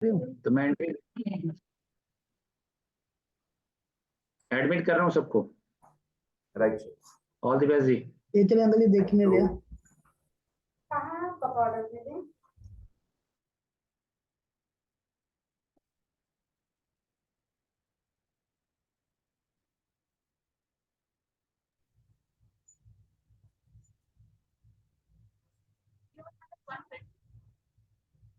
तो मैं एडमिट कर रहा हूँ सबको। राइट, ऑल द बेस्ट जी। ये चले अंकल जी देखने लिया कहाँ पकौड़े दे दें?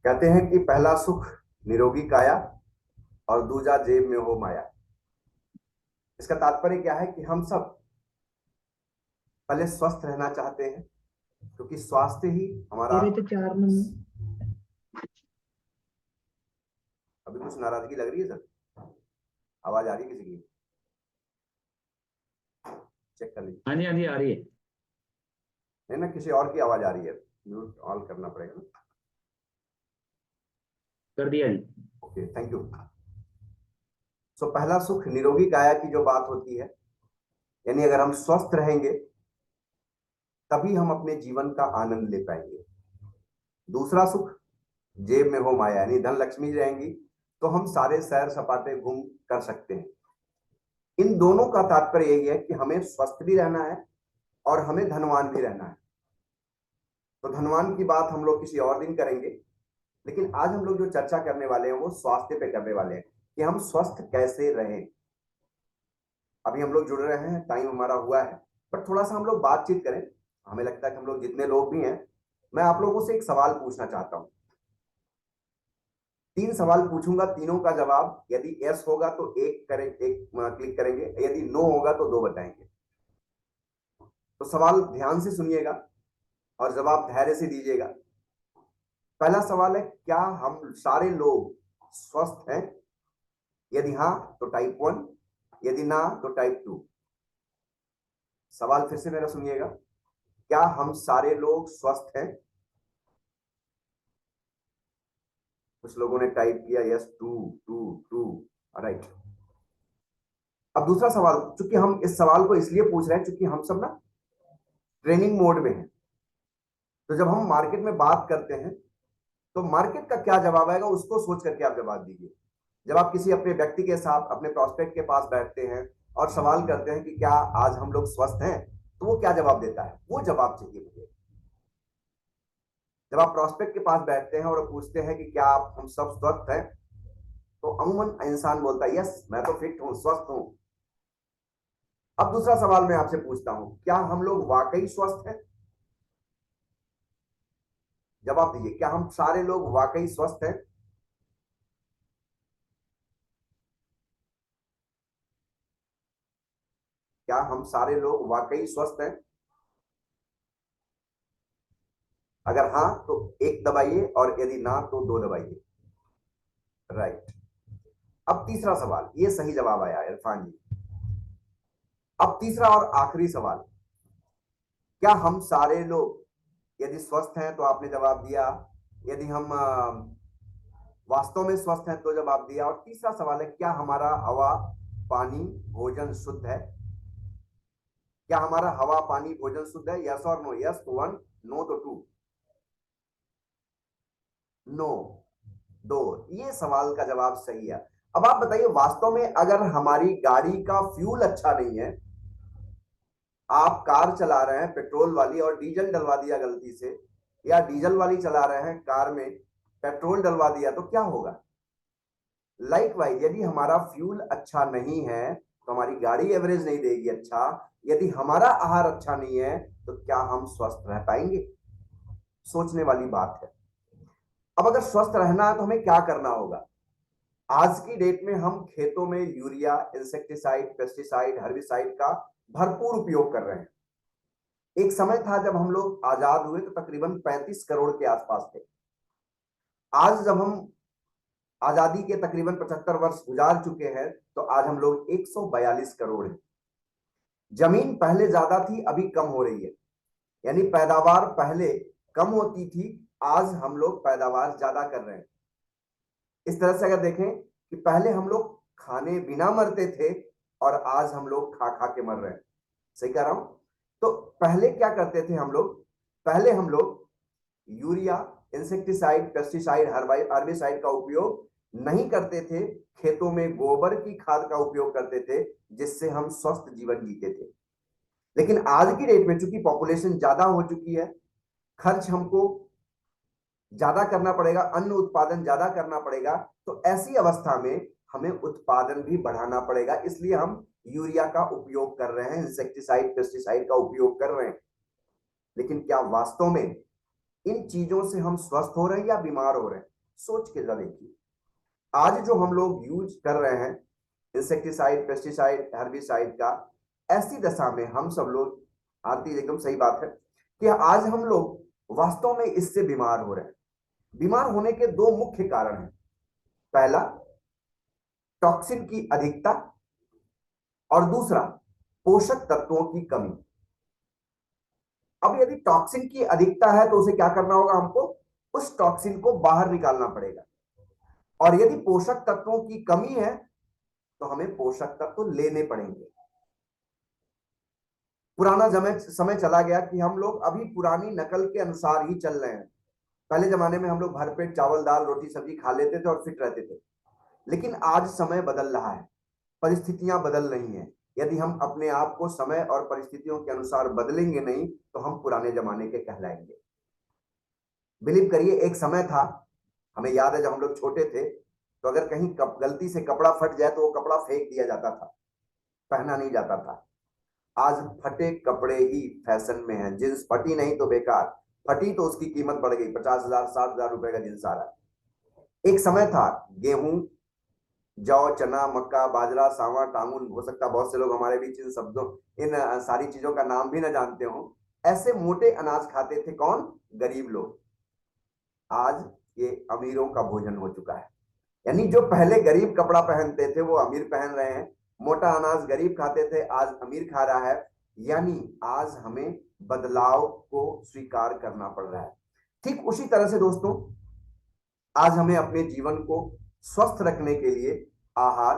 कहते हैं कि पहला सुख निरोगी काया और दूजा जेब में हो माया। इसका तात्पर्य क्या है कि हम सब पहले स्वस्थ रहना चाहते हैं, क्योंकि स्वास्थ्य ही हमारा। तेरे तो 4 नंबर। अभी कुछ नाराजगी लग रही है सर? आवाज आ रही है किसी की? चेक कर लीजिए। हाँ जी, हाँ जी, आ रही है। नहीं ना, किसी और की आवाज आ रही है, म्यूट ऑन करना पड़ेगा ना। कर दिया जी। Okay, thank you. सो पहला सुख निरोगी काया की जो बात होती है, यानी अगर हम स्वस्थ रहेंगे तभी हम अपने जीवन का आनंद ले पाएंगे। दूसरा सुख जेब में हो माया, यानी धन लक्ष्मी रहेंगी तो हम सारे सैर सपाटे घूम कर सकते हैं। इन दोनों का तात्पर्य यही है कि हमें स्वस्थ भी रहना है और हमें धनवान भी रहना है। तो धनवान की बात हम लोग किसी और दिन करेंगे, लेकिन आज हम लोग जो चर्चा करने वाले हैं वो स्वास्थ्य पे करने वाले हैं कि हम स्वस्थ कैसे रहें। अभी हम लोग जुड़ रहे हैं, टाइम हमारा हुआ है, पर थोड़ा सा हम लोग बातचीत करें। हमें लगता है कि हम लोग जितने लोग भी हैं, मैं आप लोगों से एक सवाल पूछना चाहता हूं। 3 सवाल पूछूंगा, तीनों का जवाब यदि यस होगा तो एक क्लिक करेंगे, यदि नो होगा तो 2 बताएंगे। तो सवाल ध्यान से सुनिएगा और जवाब धैर्य से दीजिएगा। पहला सवाल है, क्या हम सारे लोग स्वस्थ हैं? यदि हाँ तो टाइप 1, यदि ना तो टाइप 2। सवाल फिर से मेरा सुनिएगा, क्या हम सारे लोग स्वस्थ हैं? कुछ लोगों ने टाइप किया यस, 2 2 2। राइट। अब दूसरा सवाल, चूंकि हम इस सवाल को इसलिए पूछ रहे हैं क्योंकि हम सब ना ट्रेनिंग मोड में हैं। तो जब हम मार्केट में बात करते हैं तो मार्केट का क्या जवाब आएगा उसको सोच करके आप जवाब दीजिए। जब आप किसी अपने व्यक्ति के साथ, अपने प्रोस्पेक्ट के पास बैठते हैं और सवाल करते हैं कि क्या आज हम लोग स्वस्थ हैं, तो वो क्या जवाब देता है, वो जवाब चाहिए मुझे। जब आप प्रोस्पेक्ट के पास बैठते हैं और पूछते हैं कि क्या आप हम सब स्वस्थ हैं, तो अमूमन इंसान बोलता है यस, मैं तो फिट हूं, स्वस्थ हूं। अब दूसरा सवाल मैं आपसे पूछता हूं, क्या हम लोग वाकई स्वस्थ हैं? जवाब दीजिए, क्या हम सारे लोग वाकई स्वस्थ हैं? क्या हम सारे लोग वाकई स्वस्थ हैं? अगर हाँ तो 1 दबाइए और यदि ना तो 2 दबाइए। राइट। अब तीसरा सवाल, ये सही जवाब आया इरफान जी। अब तीसरा और आखिरी सवाल, क्या हम सारे लोग यदि स्वस्थ हैं तो आपने जवाब दिया, यदि हम वास्तव में स्वस्थ हैं तो जवाब दिया। और तीसरा सवाल है, क्या हमारा हवा पानी भोजन शुद्ध है? क्या हमारा हवा पानी भोजन शुद्ध है? यस और नो। यस तो 1, नो तो 2। नो 2, ये सवाल का जवाब सही है। अब आप बताइए, वास्तव में अगर हमारी गाड़ी का फ्यूल अच्छा नहीं है, आप कार चला रहे हैं पेट्रोल वाली और डीजल डलवा दिया गलती से, या डीजल वाली चला रहे हैं कार में पेट्रोल डलवा दिया, तो क्या होगा? लाइकवाइज, यदि हमारा फ्यूल अच्छा नहीं है तो हमारी गाड़ी एवरेज नहीं देगी अच्छा। यदि हमारा आहार अच्छा नहीं है तो क्या हम स्वस्थ रह पाएंगे? सोचने वाली बात है। अब अगर स्वस्थ रहना है तो हमें क्या करना होगा? आज की डेट में हम खेतों में यूरिया, इंसेक्टिसाइड, पेस्टिसाइड, हर्बिसाइड का भरपूर उपयोग कर रहे हैं। एक समय था जब हम लोग आजाद हुए तो तकरीबन 35 करोड़ के आसपास थे। आज जब हम आजादी के तकरीबन 75 वर्ष गुजार चुके हैं तो आज हम लोग 142 करोड़ हैं। जमीन पहले ज्यादा थी, अभी कम हो रही है, यानी पैदावार पहले कम होती थी, आज हम लोग पैदावार ज्यादा कर रहे हैं। इस तरह से अगर देखें कि पहले हम लोग खाने बिना मरते थे और आज हम लोग खा खा के मर रहे हैं। सही कह रहा हूं? तो पहले क्या करते थे हम लोग? पहले हम लोग यूरिया, इंसेक्टिसाइड, पेस्टिसाइड, हर्बिसाइड का उपयोग नहीं करते थे, खेतों में गोबर की खाद का उपयोग करते थे, जिससे हम स्वस्थ जीवन जीते थे। लेकिन आज की डेट में चूंकि पॉपुलेशन ज्यादा हो चुकी है, खर्च हमको ज्यादा करना पड़ेगा, अन्न उत्पादन ज्यादा करना पड़ेगा, तो ऐसी अवस्था में हमें उत्पादन भी बढ़ाना पड़ेगा। इसलिए हम यूरिया का उपयोग कर रहे हैं, इंसेक्टिसाइड, पेस्टिसाइड का उपयोग कर रहे हैं। लेकिन क्या वास्तव में इन चीजों से हम स्वस्थ हो रहे हैं या बीमार हो रहे हैं? सोच के जरा देखिए। आज जो हम लोग यूज कर रहे हैं इंसेक्टिसाइड, पेस्टिसाइड, हर्बिसाइड का, ऐसी दशा में हम सब लोग, आती एकदम सही बात है कि आज हम लोग वास्तव में इससे बीमार हो रहे हैं। बीमार होने के दो मुख्य कारण हैं। पहला, टॉक्सिन की अधिकता, और दूसरा, पोषक तत्वों की कमी। अब यदि टॉक्सिन की अधिकता है तो उसे क्या करना होगा? हमको उस टॉक्सिन को बाहर निकालना पड़ेगा। और यदि पोषक तत्वों की कमी है तो हमें पोषक तत्व लेने पड़ेंगे। पुराना समय चला गया कि हम लोग अभी पुरानी नकल के अनुसार ही चल रहे हैं। पहले जमाने में हम लोग भरपेट चावल, दाल, रोटी, सब्जी खा लेते थे और फिट रहते थे। लेकिन आज समय बदल रहा है, परिस्थितियां बदल रही हैं। यदि हम अपने आप को समय और परिस्थितियों के अनुसार बदलेंगे नहीं तो हम पुराने जमाने के कहलाएंगे। बिलीव करिए, एक समय था, हमें याद है जब हम लोग छोटे थे, तो अगर कहीं गलती से कपड़ा फट जाए तो वो कपड़ा फेंक दिया जाता था, पहना नहीं जाता था। आज फटे कपड़े ही फैशन में हैं। जींस फटी नहीं तो बेकार, फटी तो उसकी कीमत बढ़ गई, 50,000 60,000 रुपए का जींस आ रहा है। एक समय था गेहूं, जौ, चना, मक्का, बाजरा, सांवा, टांगुन, हो सकता बहुत से लोग हमारे बीच इन शब्दों, इन सारी चीजों का नाम भी ना जानते हो। ऐसे मोटे अनाज खाते थे कौन? गरीब लोग। आज ये अमीरों का भोजन हो चुका है। यानी जो पहले गरीब कपड़ा पहनते थे वो अमीर पहन रहे हैं, मोटा अनाज गरीब खाते थे आज अमीर खा रहा है। यानी आज हमें बदलाव को स्वीकार करना पड़ रहा है। ठीक उसी तरह से दोस्तों, आज हमें अपने जीवन को स्वस्थ रखने के लिए आहार,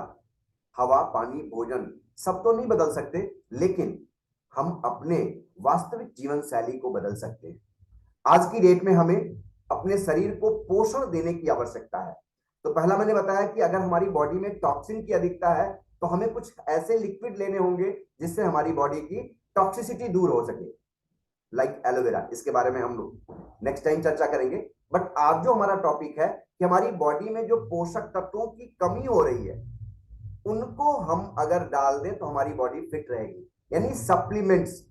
हवा, पानी, भोजन सब तो नहीं बदल सकते, लेकिन हम अपने वास्तविक जीवन शैली को बदल सकते हैं। आज की डेट में हमें अपने शरीर को पोषण देने की आवश्यकता है। तो पहला मैंने बताया कि अगर हमारी बॉडी में टॉक्सिन की अधिकता है तो हमें कुछ ऐसे लिक्विड लेने होंगे जिससे हमारी बॉडी की टॉक्सिसिटी दूर हो सके, लाइक एलोवेरा। इसके बारे में हम लोग नेक्स्ट टाइम चर्चा करेंगे। बट आज जो हमारा टॉपिक है कि हमारी बॉडी में जो पोषक तत्वों की कमी हो रही है, उनको हम अगर डाल दें तो हमारी बॉडी फिट रहेगी। यानी सप्लीमेंट्स,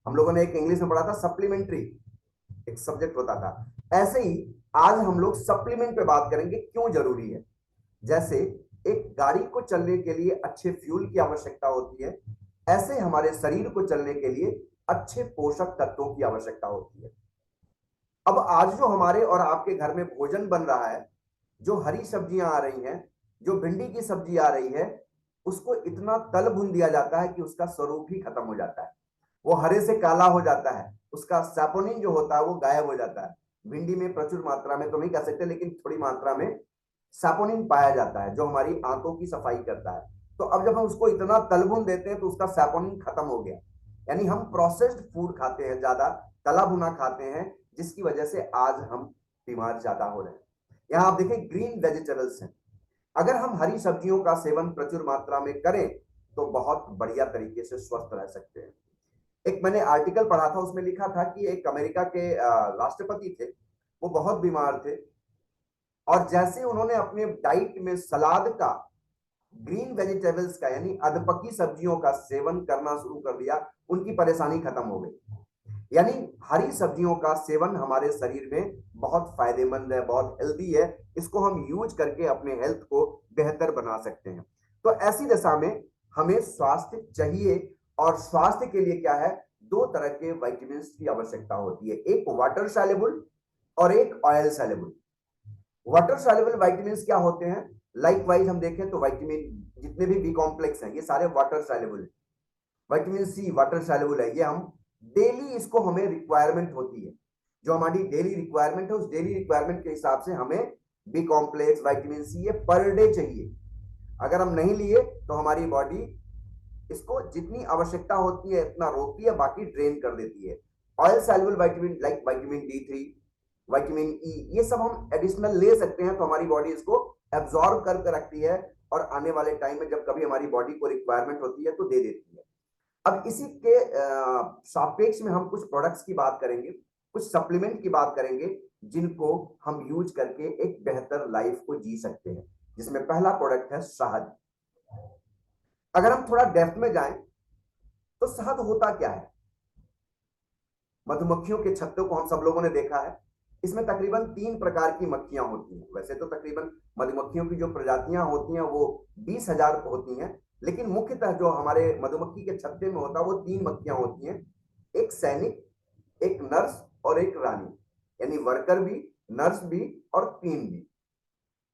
हम लोगों ने एक इंग्लिश में पढ़ा था, सप्लीमेंट्री एक सब्जेक्ट होता था। ऐसे ही आज हम लोग सप्लीमेंट पे बात करेंगे, क्यों जरूरी है। जैसे एक गाड़ी को चलने के लिए अच्छे फ्यूल की आवश्यकता होती है, ऐसे हमारे शरीर को चलने के लिए अच्छे पोषक तत्वों की आवश्यकता होती है। अब आज जो हमारे और आपके घर में भोजन बन रहा है, जो हरी सब्जियां आ रही हैं, जो भिंडी की सब्जी आ रही है, उसको इतना तल भून दिया जाता है कि उसका स्वरूप ही खत्म हो जाता है। वो हरे से काला हो जाता है, उसका सैपोनिन जो होता है वो गायब हो जाता है। भिंडी में प्रचुर मात्रा में तो नहीं कह सकते, लेकिन थोड़ी मात्रा में सैपोनिन पाया जाता है जो हमारी आंतों की सफाई करता है। तो अब जब हम उसको इतना तल भून देते हैं तो उसका सैपोनिन खत्म हो गया। यानी हम प्रोसेस्ड फूड खाते हैं, ज्यादा तला भुना खाते हैं, जिसकी वजह से आज हम बीमार ज्यादा हो रहे हैं। यहाँ आप देखें, ग्रीन वेजिटेबल्स हैं। अगर हम हरी सब्जियों का सेवन प्रचुर मात्रा में करें तो बहुत बढ़िया तरीके से स्वस्थ रह सकते हैं। एक मैंने आर्टिकल पढ़ा था, उसमें लिखा था कि एक अमेरिका के राष्ट्रपति थे, वो बहुत बीमार थे, और जैसे उन्होंने अपने डाइट में सलाद का, ग्रीन वेजिटेबल्स का, यानी अधपकी सब्जियों का सेवन करना शुरू कर दिया, उनकी परेशानी खत्म हो गई। यानी हरी सब्जियों का सेवन हमारे शरीर में बहुत फायदेमंद है, बहुत हेल्दी है। इसको हम यूज करके अपने हेल्थ को बेहतर बना सकते हैं। तो ऐसी दशा में हमें स्वास्थ्य चाहिए, और स्वास्थ्य के लिए क्या है, दो तरह के विटामिन्स की आवश्यकता होती है, एक वाटर सॉल्युबल और एक oil soluble. Water soluble vitamins क्या होते हैं? लाइकवाइज हम देखें तो विटामिन जितने भी बी कॉम्प्लेक्स हैं ये सारे वाटर सॉल्युबल है। विटामिन सी वाटर सॉल्युबल है, ये हम डेली, इसको हमें रिक्वायरमेंट होती है। जो हमारी डेली रिक्वायरमेंट है, उस डेली रिक्वायरमेंट के हिसाब से हमें बी कॉम्प्लेक्स, विटामिन सी ये पर डे चाहिए। अगर हम नहीं लिए तो हमारी बॉडी इसको जितनी आवश्यकता होती है इतना रोकती है, बाकी ड्रेन कर देती है। Oil soluble vitamin like vitamin D3, vitamin E, ये सब हम एडिशनल ले सकते हैं, तो हमारी बॉडी इसको एब्जॉर्ब करके रखती है और आने वाले टाइम में जब कभी हमारी बॉडी को रिक्वायरमेंट होती है तो दे देती है। अब इसी के सापेक्ष में हम कुछ प्रोडक्ट्स की बात करेंगे, कुछ सप्लीमेंट की बात करेंगे जिनको हम यूज करके एक बेहतर लाइफ को जी सकते हैं, जिसमें पहला प्रोडक्ट है शहद। अगर हम थोड़ा डेप्थ में जाएं तो शहद होता क्या है? मधुमक्खियों के छत्ते को हम सब लोगों ने देखा है, इसमें तकरीबन 3 प्रकार की मक्खियां होती हैं। वैसे तो तकरीबन मधुमक्खियों की जो प्रजातियां होती हैं वो 20,000 होती हैं, लेकिन मुख्यतः जो हमारे मधुमक्खी के छत्ते में होता है वो 3 मक्खियां होती हैं, एक सैनिक, एक नर्स और एक रानी, यानी वर्कर भी, नर्स भी और क्वीन भी।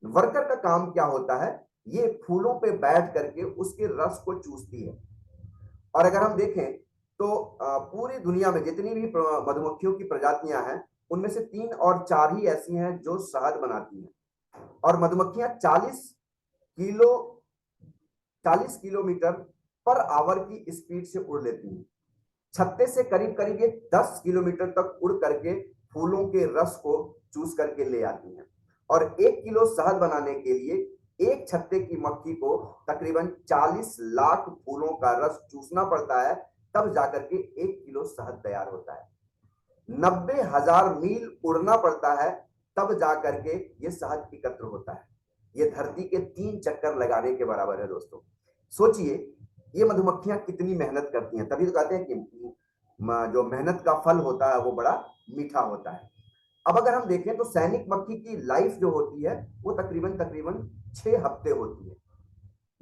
वर्कर का काम क्या होता है? ये फूलों पे बैठ करके उसके रस को चूसती है। और अगर हम देखें तो पूरी दुनिया में जितनी भी मधुमक्खियों की प्रजातियां हैं उनमें से 3 और 4 ही ऐसी हैं जो शहद बनाती हैं। और मधुमक्खियां 40 किलोमीटर पर आवर की स्पीड से उड़ लेती हैं। छत्ते से करीब करीब ये 10 किलोमीटर तक उड़ करके फूलों के रस को चूस करके ले आती हैं। और 1 किलो शहद बनाने के लिए एक छत्ते की मक्खी को तकरीबन 40 लाख फूलों का रस चूसना पड़ता है, तब जाकर के 1 किलो शहद तैयार होता है। 90,000 मील उड़ना पड़ता है, तब जाकर के ये शहद एकत्र होता है। ये धरती के 3 चक्कर लगाने के बराबर है दोस्तों। सोचिए ये मधुमक्खियां कितनी मेहनत करती हैं, तभी तो कहते हैं कि जो मेहनत का फल होता है वो बड़ा मीठा होता है। अब अगर हम देखें तो सैनिक मक्खी की लाइफ जो होती है वो तकरीबन 6 हफ्ते होती है।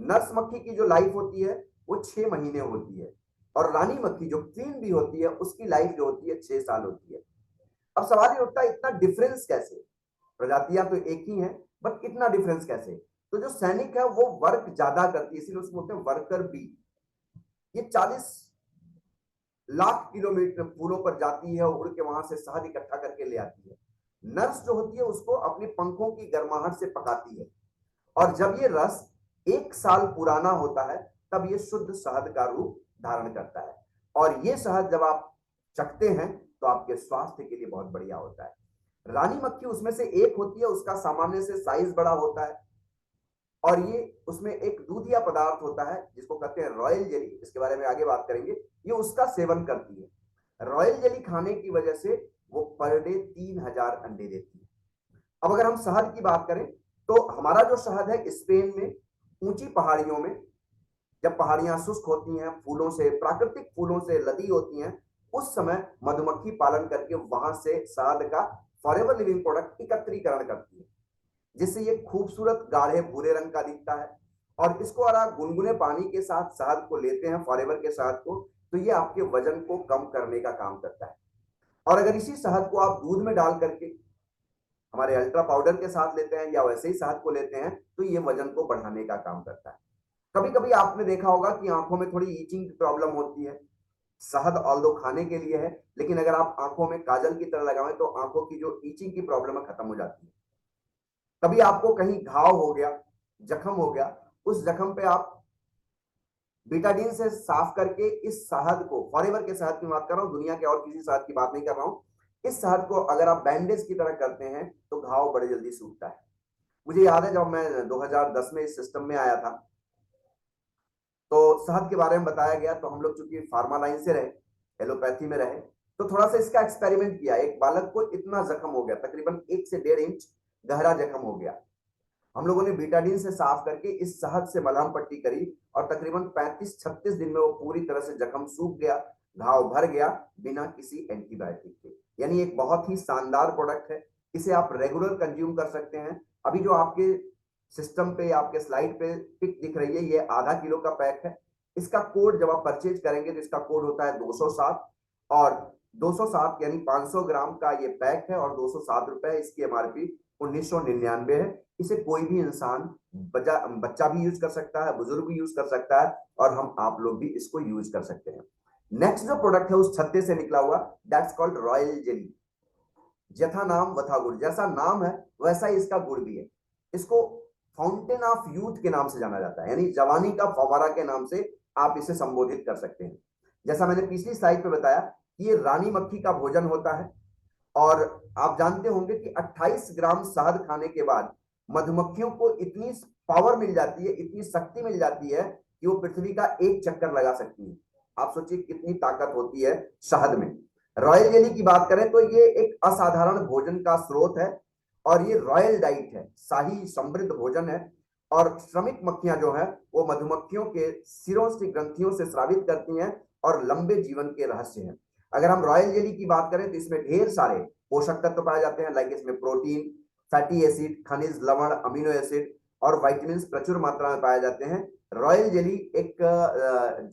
नर्स मक्खी की जो लाइफ होती है वो 6 महीने होती है। और रानी मक्खी जो क्वीन भी होती है उसकी लाइफ जो होती है 6 साल होती है। अब सवाल ये उठता है इतना डिफरेंस कैसे? प्रजातियां तो एक ही हैं, बट इतना डिफरेंस कैसे? तो जो सैनिक है वो वर्क ज्यादा करती है, इसीलिए उसको बोलते हैं वर्कर बी। ये 40 लाख किलोमीटर फूलों पर जाती है, उड़ के वहां से शहद इकट्ठा करके ले आती है। नर्स जो होती है उसको अपने पंखों की गर्माहट से पकाती है, और जब ये रस 1 साल पुराना होता है तब ये शुद्ध शहद का रूप धारण करता है। और ये शहद जब आप चखते हैं तो आपके स्वास्थ्य के लिए बहुत बढ़िया होता है। रानी मक्खी उसमें से एक होती है, उसका सामान्य से साइज बड़ा होता है, और ये उसमें एक दूधिया पदार्थ होता है जिसको कहते हैं रॉयल जेली, इसके बारे में आगे बात करेंगे। ये उसका सेवन करती है। रॉयल जेली खाने की वजह से वो पर डे 3000 अंडे देती है। अब अगर हम शहद की बात करें तो हमारा जो शहद है स्पेन में ऊंची पहाड़ियों में, जब पहाड़ियां शुष्क होती हैं, फूलों से, प्राकृतिक फूलों से लदी होती हैं, उस समय मधुमक्खी पालन करके वहां से शहद का फॉरएवर लिविंग प्रोडक्ट एकत्रीकरण करती है, जिससे ये खूबसूरत गाढ़े भूरे रंग का दिखता है। और इसको अगर आप गुनगुने पानी के साथ शहद को लेते हैं, फॉरएवर के शहद को, तो ये आपके वजन को कम करने का काम करता है। और अगर इसी शहद को आप दूध में डाल करके हमारे अल्ट्रा पाउडर के साथ लेते हैं या वैसे ही शहद को लेते हैं तो ये वजन को बढ़ाने का काम करता है। कभी कभी आपने देखा होगा कि आंखों में थोड़ी ईचिंग की प्रॉब्लम होती है। शहद ऑल्दो खाने के लिए है, लेकिन अगर आप आंखों में काजल की तरह लगाएं तो आंखों की जो ईचिंग की प्रॉब्लम है खत्म हो जाती है। कभी आपको कहीं घाव हो गया, जख्म हो गया, उस जख्म पे आप बीटाडीन से साफ करके इस शहद को, फॉरएवर के शहद की बात कर रहा हूं, दुनिया के और किसी शहद की बात नहीं कर रहा हूं, इस शहद को अगर आप बैंडेज की तरह करते हैं तो घाव बड़े जल्दी सूखता है। मुझे याद है जब मैं 2010 में इस सिस्टम में आया था तो शहद के बारे में बताया गया, तो हम लोग चूंकि फार्मा लाइन से रहे, एलोपैथी में रहे, तो थोड़ा सा इसका एक्सपेरिमेंट किया। एक बालक को इतना जख्म हो गया, तकरीबन 1 से 1.5 इंच गहरा जख्म हो गया। हम लोगों ने बीटाडीन से साफ करके इस शहद से मलहम पट्टी करी और तकरीबन 35-36 दिन में वो पूरी तरह से जख्म सूख गया, घाव भर गया बिना किसी एंटीबायोटिक के। यानी एक बहुत ही शानदार प्रोडक्ट है, इसे आप रेगुलर कंज्यूम कर सकते हैं। अभी जो आपके सिस्टम पे, आपके स्लाइड पे पिक दिख रही है, ये आधा किलो का पैक है। इसका कोड जब आप परचेज करेंगे तो इसका कोड होता है 207, और 207 यानी 500 ग्राम का ये पैक है और 207 रुपए इसकी एमआरपी 1999 है। इसे कोई भी इंसान, बच्चा भी यूज कर सकता है, बुजुर्ग भी यूज कर सकता है, और हम आप लोग भी इसको यूज कर सकते हैं। नेक्स्ट जो प्रोडक्ट है उस छत्ते से निकला हुआ, दैट्स कॉल्ड रॉयल जेली। यथा नाम वथा गुड़, जैसा नाम है वैसा ही इसका गुड़ भी है। इसको फाउंटेन ऑफ यूथ के नाम से जाना जाता है, यानी जवानी का फव्वारा के नाम से आप इसे संबोधित कर सकते हैं। जैसा मैंने पिछली स्लाइड पे बताया, ये रानी मक्खी का भोजन होता है। और आप जानते होंगे कि 28 ग्राम शहद खाने के बाद मधुमक्खियों को इतनी पावर मिल जाती है, इतनी शक्ति मिल जाती है कि वो पृथ्वी का एक चक्कर लगा सकती है। आप सोचिए कितनी ताकत होती है शहद में। रॉयल जेली की बात करें तो ये एक असाधारण भोजन का स्रोत है और ये रॉयल डाइट है, शाही समृद्ध भोजन है। और श्रमिक मक्खियां जो है वो मधुमक्खियों के सिरों से ग्रंथियों से स्रावित करती हैं और लंबे जीवन के रहस्य हैं। अगर हम रॉयल जेली की बात करें तो इसमें ढेर सारे पोषक तत्व पाए जाते हैं, लाइक इसमें प्रोटीन, फैटी एसिड, खनिज लवण, अमीनो एसिड और विटामिन प्रचुर मात्रा में पाए जाते हैं। रॉयल जेली एक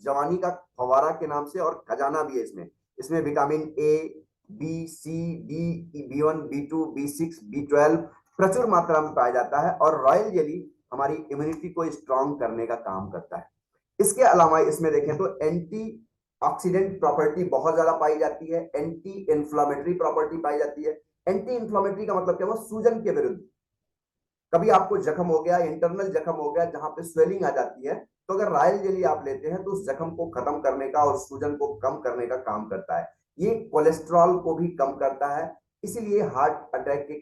जवानी का फवारा के नाम से और खजाना भी है इसमें। इसमें vitamin A, B, C, D, B1, B2, B6, B12 प्रचुर मात्रा में पाया जाता है और रॉयल जेली हमारी इम्यूनिटी को स्ट्रांग करने का काम करता है। इसके अलावा इसमें देखें तो एंटी ऑक्सीडेंट प्रॉपर्टी बहुत ज्यादा पाई जाती है, एंटी इंफ्लामेटरी प्रॉपर्टी पाई जाती है। एंटी इंफ्लामेटरी का मतलब क्या हुआ? सूजन के विरुद्ध। कभी आपको जख्म हो गया, इंटरनल जख्म हो गया जहां पे स्वेलिंग आ जाती है, तो अगर रॉयल जेली आप लेते हैं तो उस जख्म को खत्म करने का और सूजन को कम करने का काम करता है। ये कोलेस्ट्रॉल को भी कम करता है, इसीलिए हार्ट अटैक के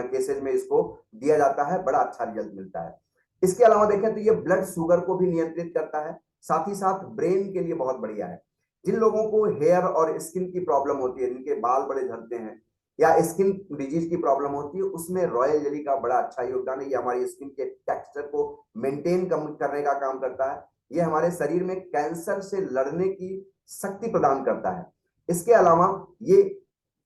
केसेज में इसको दिया जाता है, बड़ा अच्छा रिजल्ट मिलता है। इसके अलावा देखें तो ये ब्लड शुगर को भी नियंत्रित करता है, साथ ही साथ ब्रेन के लिए बहुत बढ़िया है। जिन लोगों को हेयर और स्किन की प्रॉब्लम होती है, जिनके बाल बड़े झड़ते हैं या स्किन डिजीज की प्रॉब्लम होती है, उसमें रॉयल जेली का बड़ा अच्छा योगदान है। ये हमारी स्किन के टेक्सचर को मेंटेन करने का काम करता है। ये हमारे शरीर में कैंसर से लड़ने की शक्ति प्रदान करता है। इसके अलावा ये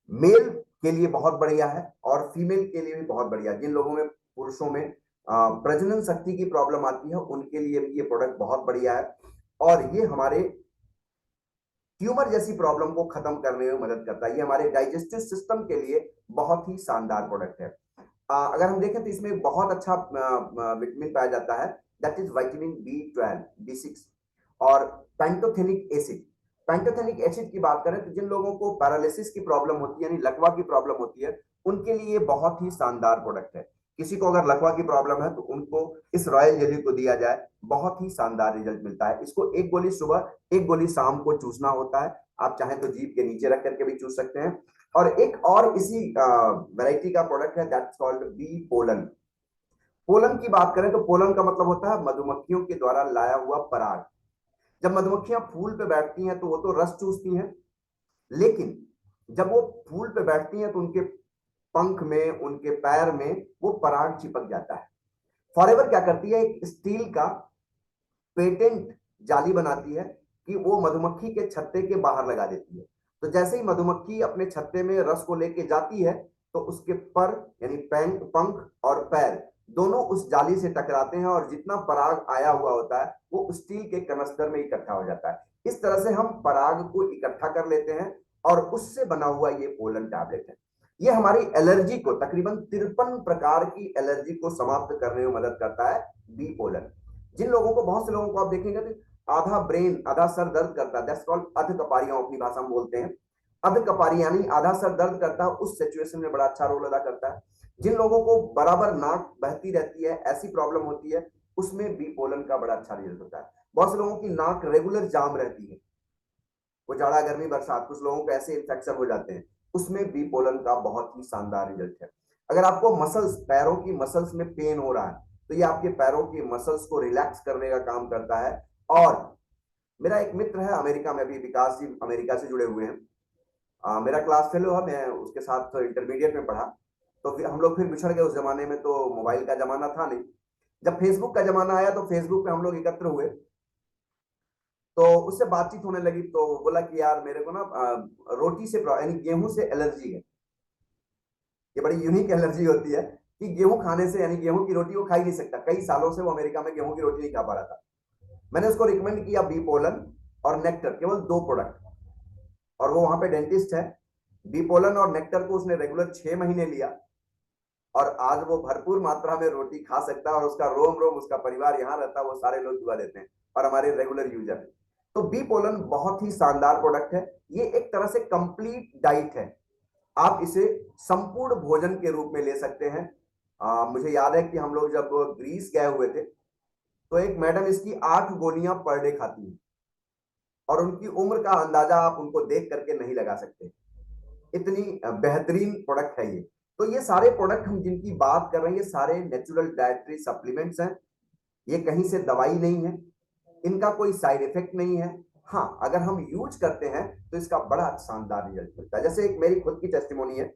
मेल के लिए बहुत बढ़िया है और फीमेल के लिए भी बहुत बढ़िया। जिन लोगों में, पुरुषों में प्रजनन शक्ति की प्रॉब्लम आती है, उनके लिए भी ये प्रोडक्ट बहुत बढ़िया है और ये हमारे ट्यूमर जैसी प्रॉब्लम को खत्म करने में मदद करता है। ये हमारे डाइजेस्टिव सिस्टम के लिए बहुत ही शानदार प्रोडक्ट है। अगर हम देखें तो इसमें बहुत अच्छा विटामिन पाया जाता है, that is vitamin B12, B6 और पैंटोथेनिक एसिड। पैंटोथेनिक एसिड की बात करें तो जिन लोगों को पैरालिसिस की प्रॉब्लम होती है, यानी लकवा की प्रॉब्लम होती है, उनके लिए बहुत ही शानदार प्रोडक्ट है। किसी को अगर लकवा की प्रॉब्लम है तो उनको इस रॉयल जेली को दिया जाए, बहुत ही शानदार रिजल्ट मिलता है। इसको एक गोली सुबह, एक गोली शाम को चूसना होता है। आप चाहें तो जीभ के नीचे रख करके भी चूस सकते हैं। और एक और इसी वैरायटी का प्रोडक्ट है, that's called bee pollen. Pollen की बात करें तो पोलन का मतलब होता है मधुमक्खियों के द्वारा लाया हुआ पराग। जब मधुमक्खियां फूल पे बैठती हैं तो वो तो रस चूसती हैं, लेकिन जब वो फूल पे बैठती हैं तो उनके पंख में, उनके पैर में वो पराग चिपक जाता है। फॉरएवर क्या करती है, एक स्टील का पेटेंट जाली बनाती है कि वो मधुमक्खी के छत्ते के बाहर लगा देती है। तो जैसे ही मधुमक्खी अपने छत्ते में रस को लेके जाती है तो उसके पर यानी पंख और पैर दोनों उस जाली से टकराते हैं और जितना पराग आया हुआ होता है वो स्टील के कनस्तर में इकट्ठा हो जाता है। इस तरह से हम पराग को इकट्ठा कर लेते हैं और उससे बना हुआ ये पोलन टैबलेट है। ये हमारी एलर्जी को, तकरीबन 53 प्रकार की एलर्जी को समाप्त करने में मदद करता है बी पोलन। जिन लोगों को, बहुत से लोगों को आप देखेंगे तो आधा ब्रेन, आधा सर दर्द करता है, दैट्स कॉल्ड अध कपारियां अपनी भाषा में बोलते हैं। अध कपारी यानी आधा सर दर्द करता है, उस सिचुएशन में बड़ा अच्छा रोल अदा करता है। जिन लोगों को बराबर नाक बहती रहती है, ऐसी प्रॉब्लम होती है, उसमें बी पोलन का बड़ा अच्छा रिजल्ट होता है। बहुत से लोगों की नाक रेगुलर जाम रहती है, वो जाड़ा गर्मी बरसात, कुछ लोगों को ऐसे इन्फेक्शन हो जाते हैं, उसमें बी पोलन का बहुत ही शानदार रिजल्ट है। अगर आपको मसल्स, पैरों की मसल्स में पेन हो रहा है तो ये आपके पैरों की मसल्स को रिलैक्स करने का काम करता है। और मेरा एक मित्र है अमेरिका में, अभी विकास जी अमेरिका से जुड़े हुए हैं, मेरा क्लास फेलो है, मैं उसके साथ इंटरमीडिएट में पढ़ा। तो हम लोग फिर बिछड़ गए। उस जमाने में तो मोबाइल का जमाना था नहीं। जब फेसबुक का जमाना आया तो फेसबुक पे हम लोग एकत्र हुए, तो उससे बातचीत होने लगी। तो बोला कि यार मेरे को ना रोटी से, यानी गेहूं से एलर्जी है। ये बड़ी यूनिक एलर्जी होती है कि गेहूं खाने से, यानी गेहूं की रोटी वो खा ही नहीं सकता। कई सालों से वो अमेरिका में गेहूं की रोटी नहीं खा पा रहा था। मैंने उसको रिकमेंड किया बी पोलन और नेक्टर, केवल 2 प्रोडक्ट, और वो वहां पे डेंटिस्ट है। बी पोलन और नेक्टर को उसने रेगुलर 6 महीने लिया और आज वो भरपूर मात्रा में रोटी खा सकता है और उसका रोम रोम, उसका परिवार यहाँ रहता है, वो सारे लोग दुआ देते हैं और हमारे रेगुलर यूजर है। तो बी पोलन बहुत ही शानदार प्रोडक्ट है। ये एक तरह से कंप्लीट डाइट है, आप इसे संपूर्ण भोजन के रूप में ले सकते हैं। मुझे याद है कि हम लोग जब ग्रीस गए हुए थे तो एक मैडम इसकी 8 गोलियां पर डे खाती हैं और उनकी उम्र का अंदाजा आप उनको देख करके नहीं लगा सकते। इतनी बेहतरीन प्रोडक्ट है ये। तो ये सारे प्रोडक्ट हम जिनकी बात कर रहे हैं ये सारे नेचुरल डाइटरी सप्लीमेंट्स हैं, ये कहीं से दवाई नहीं है, इनका कोई साइड इफेक्ट नहीं है। हाँ, अगर हम यूज करते हैं तो इसका बड़ा शानदार रिजल्ट मिलता है। जैसे एक मेरी खुद की टेस्टिमोनी है।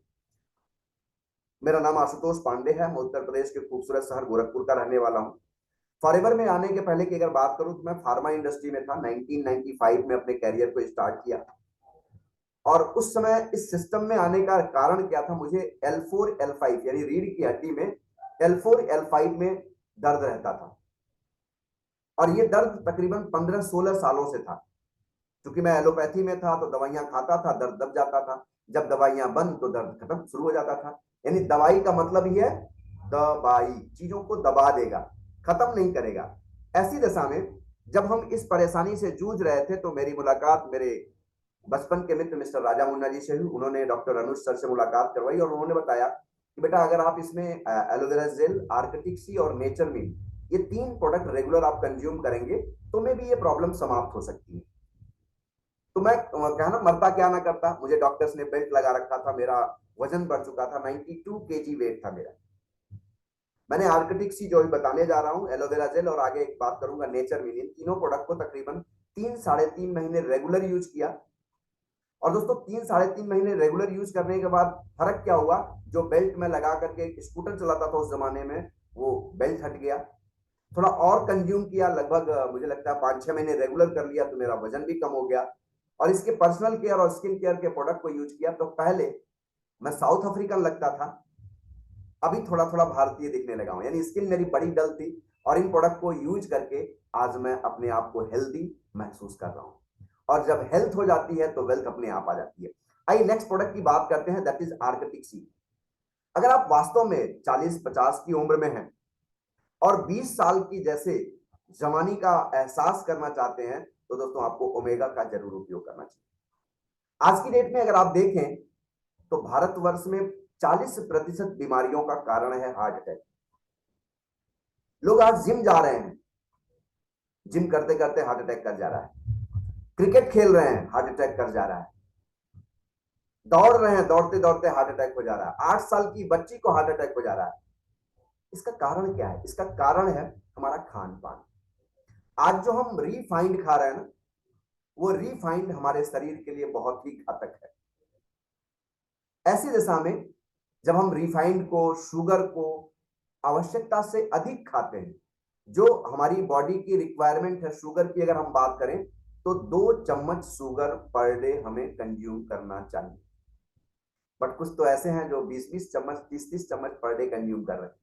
मेरा नाम आशुतोष पांडे है, मैं उत्तर प्रदेश के खूबसूरत शहर गोरखपुर का रहने वाला हूँ। फॉरएवर में आने के पहले की अगर बात करूं तो मैं फार्मा इंडस्ट्री में था। 1995 में अपने कैरियर को स्टार्ट किया और उस समय इस सिस्टम में आने का कारण क्या था, मुझे L4 L5 यानी रीढ़ की हड्डी में L4 L5 में दर्द रहता था और ये दर्द तकरीबन 15-16 सालों से था। क्योंकि मैं एलोपैथी में था तो दवाइयां खाता था, दर्द दब जाता था, जब दवाइयां बंद तो दर्द खत्म शुरू हो जाता था। यानी दवाई का मतलब ही है दवाई, चीजों को दबा देगा, खत्म नहीं करेगा। ऐसी दशा में जब हम इस परेशानी से जूझ रहे थे तो मेरी मुलाकात मेरे बचपन के मित्र मिस्टर राजा मुन्ना जी से हुई। उन्होंने डॉक्टर अनुज सर से मुलाकात करवाई और उन्होंने बताया कि बेटा अगर आप इसमें एलोवेरा जेल, आर्कटिक सी और नेचर मिल, ये 3 प्रोडक्ट रेगुलर आप कंज्यूम करेंगे तो में भी ये प्रॉब्लम समाप्त हो सकती है। तो मैं कहना मरता क्या ना करता, मुझे डॉक्टर्स ने बेल्ट लगा रखा था, मेरा वजन बढ़ चुका था, 92 kg वेट था मेरा। मैंने आर्कटिक सी जो भी बताने जा रहा हूं, एलोवेरा जेल और आगे एक बात करूंगा नेचर मिल, इन तीनों प्रोडक्ट को तकरीबन 3-3.5 महीने रेगुलर यूज किया। और दोस्तों 3-3.5 महीने रेगुलर यूज करने के बाद फर्क क्या हुआ, जो बेल्ट में लगा करके स्कूटर चलाता था उस जमाने में, वो बेल्ट हट गया। थोड़ा और कंज्यूम किया, लगभग मुझे लगता है 5-6 महीने रेगुलर कर लिया तो मेरा वजन भी कम हो गया। और इसके पर्सनल केयर और स्किन केयर के प्रोडक्ट को यूज किया तो पहले मैं साउथ अफ्रीकन लगता था, अभी थोड़ा थोड़ा भारतीय दिखने लगा हूं। यानी स्किन मेरी बड़ी डल थी और इन प्रोडक्ट को यूज करके आज मैं अपने आप को हेल्दी महसूस कर रहा हूं। और जब हेल्थ हो जाती है तो वेल्थ अपने आप आ जाती है। आइए नेक्स्ट प्रोडक्ट की बात करते हैं, दैट इज आर्कटिक सी। अगर आप वास्तव में 40-50 की उम्र में हैं और 20 साल की जैसे जवानी का एहसास करना चाहते हैं तो दोस्तों आपको ओमेगा का जरूर उपयोग करना चाहिए। आज की डेट में अगर आप देखें तो भारतवर्ष में 40% बीमारियों का कारण है हार्ट अटैक। लोग आज जिम जा रहे हैं, जिम करते करते हार्ट अटैक कर जा रहा है, क्रिकेट खेल रहे हैं हार्ट अटैक कर जा रहा है, दौड़ रहे हैं दौड़ते दौड़ते हार्ट अटैक हो जा रहा है, 8 साल की बच्ची को हार्ट अटैक हो जा रहा है। इसका कारण क्या है? इसका कारण है हमारा खान पान। आज जो हम रिफाइंड खा रहे हैं ना, वो रिफाइंड हमारे शरीर के लिए बहुत ही घातक है। ऐसी दशा में जब हम रिफाइंड को, शुगर को आवश्यकता से अधिक खाते हैं, जो हमारी बॉडी की रिक्वायरमेंट है शुगर की अगर हम बात करें तो 2 चम्मच शुगर पर डे हमें कंज्यूम करना चाहिए। बट कुछ तो ऐसे हैं जो 20-20 चम्मच, 30-30 चम्मच पर डे कंज्यूम कर रहे हैं।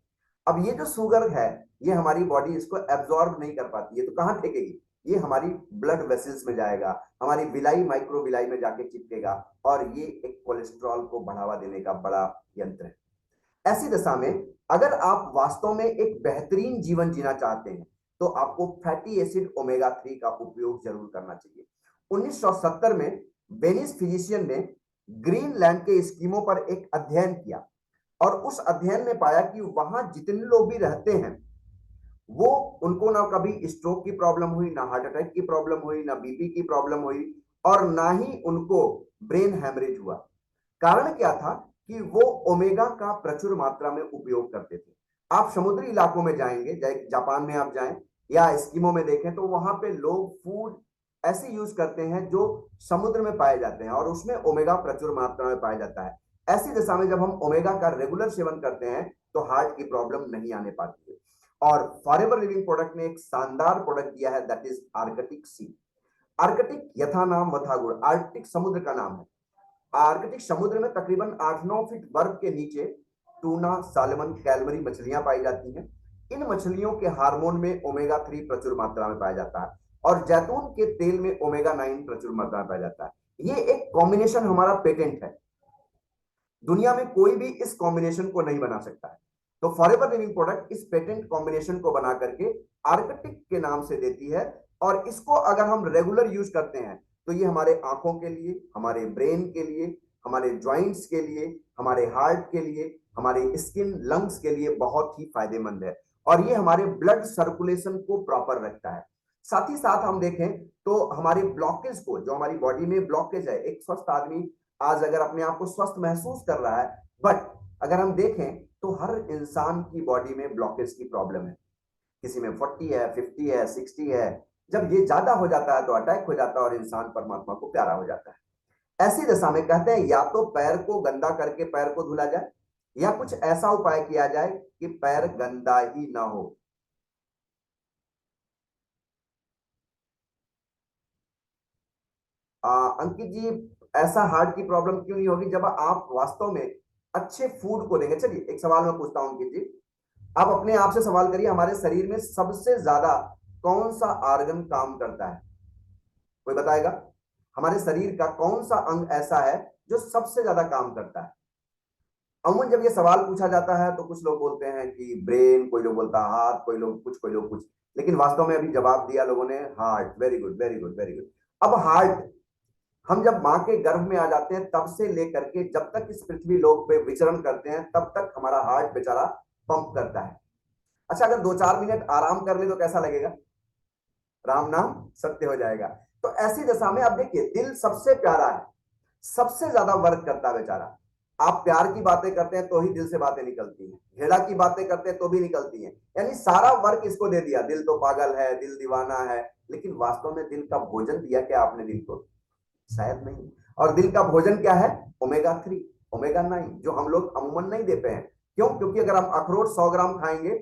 अब ये जो शुगर है ये हमारी बॉडी इसको एब्जॉर्ब नहीं कर पाती है, तो कहां फेंकेगी? ये हमारी ब्लड वेसल्स में जाएगा, हमारी विलाई, माइक्रो विलाई में जाके चिपकेगा और ये एक कोलेस्ट्रॉल को बढ़ावा देने का बड़ा यंत्र है। ऐसी दशा में अगर आप वास्तव में एक बेहतरीन जीवन जीना चाहते हैं तो आपको फैटी एसिड ओमेगा 3 का उपयोग जरूर करना चाहिए। 1970 में बेनिस फिजिशियन ने ग्रीनलैंड के स्कीमों पर एक अध्ययन किया और उस अध्ययन में पाया कि वहां जितने लोग भी रहते हैं वो, उनको ना कभी स्ट्रोक की प्रॉब्लम हुई, ना हार्ट अटैक की प्रॉब्लम हुई, ना बीपी की प्रॉब्लम हुई और ना ही उनको ब्रेन हैमरेज हुआ। कारण क्या था कि वो ओमेगा का प्रचुर मात्रा में उपयोग करते थे। आप समुद्री इलाकों में जाएंगे, जापान में आप जाएं या एस्किमो में देखें तो वहां पे लोग फूड ऐसे यूज करते हैं जो समुद्र में पाए जाते हैं और उसमें ओमेगा प्रचुर मात्रा में पाया जाता है। ऐसी दशा में जब हम ओमेगा का रेगुलर सेवन करते हैं तो हार्ट की प्रॉब्लम नहीं आने पाती है। और फॉरएवर लिविंग प्रोडक्ट ने एक शानदार प्रोडक्ट दिया है, that is Arctic Sea. Arctic यथा नाम वथा गुण, आर्कटिक समुद्र का नाम है। आर्कटिक समुद्र में तकरीबन 8-9 फीट बर्फ के नीचे टूना, सालमन, कैलमरी मछलियां पाई जाती हैं। इन मछलियों के हार्मोन में ओमेगा 3 प्रचुर मात्रा में पाया जाता है और जैतून के तेल में ओमेगा 9 प्रचुर मात्रा में पाया जाता है। ये एक कॉम्बिनेशन हमारा पेटेंट है, दुनिया में कोई भी इस कॉम्बिनेशन को नहीं बना सकता है। तो फॉरएवर लिविंग प्रोडक्ट इस पेटेंट कॉम्बिनेशन को बना करके आर्कटिक के नाम से देती है और इसको अगर हम रेगुलर यूज करते हैं तो ये हमारे आंखों के लिए, हमारे ब्रेन के लिए, हमारे ज्वाइंट्स के लिए, हमारे हार्ट के लिए, हमारे स्किन, लंग्स के लिए बहुत ही फायदेमंद है और ये हमारे ब्लड सर्कुलेशन को प्रॉपर रखता है। साथ ही साथ हम देखें तो हमारे ब्लॉकेज को, जो हमारी बॉडी में ब्लॉकेज है, एक स्वस्थ आदमी आज अगर अपने आप को स्वस्थ महसूस कर रहा है, बट अगर हम देखें तो हर इंसान की बॉडी में ब्लॉकेज की प्रॉब्लम है। किसी में 40 है, 50 है, 60 है। जब ये ज्यादा हो जाता है तो अटैक हो जाता है और इंसान परमात्मा को प्यारा हो जाता है। ऐसी दशा में कहते हैं या तो पैर को गंदा करके पैर को धुला जाए, या कुछ ऐसा उपाय किया जाए कि पैर गंदा ही ना हो। अंकित जी, ऐसा हार्ट की प्रॉब्लम क्यों नहीं होगी जब आप वास्तव में अच्छे फूड को देंगे? चलिए एक सवाल मैं पूछता हूं अंकित जी, आप अपने आप से सवाल करिए, हमारे शरीर में सबसे ज्यादा कौन सा आर्गन काम करता है? कोई बताएगा? हमारे शरीर का कौन सा अंग ऐसा है जो सबसे ज्यादा काम करता है? अमूमन जब ये सवाल पूछा जाता है तो कुछ लोग बोलते हैं कि ब्रेन, कोई लोग बोलता है हाथ, कोई लोग कुछ, कोई लोग कुछ, लेकिन वास्तव में अभी जवाब दिया लोगों ने heart. Very good, very good, very good. अब हार्ट, हम जब मां के गर्भ में आ जाते हैं तब से लेकर के जब तक इस पृथ्वी लोक पे विचरण करते हैं तब तक हमारा हार्ट बेचारा पंप करता है। अच्छा, अगर 2-4 मिनट आराम कर ले तो कैसा लगेगा? राम नाम सत्य हो जाएगा। तो ऐसी दशा में अब देखिए, दिल सबसे प्यारा है, सबसे ज्यादा वर्क करता है बेचारा। आप प्यार की बातें करते हैं तो ही दिल से बातें निकलती हैं, घेड़ा की बातें करते हैं तो भी निकलती हैं, यानी सारा वर्क इसको दे दिया। दिल तो पागल है, दिल दीवाना है, लेकिन वास्तव में दिल का भोजन दिया क्या आपने दिल को? शायद नहीं। और दिल का भोजन क्या है? ओमेगा 3, ओमेगा 9, जो हम लोग अमूमन नहीं देते हैं। क्यों? क्योंकि अगर हम अखरोट 100 ग्राम खाएंगे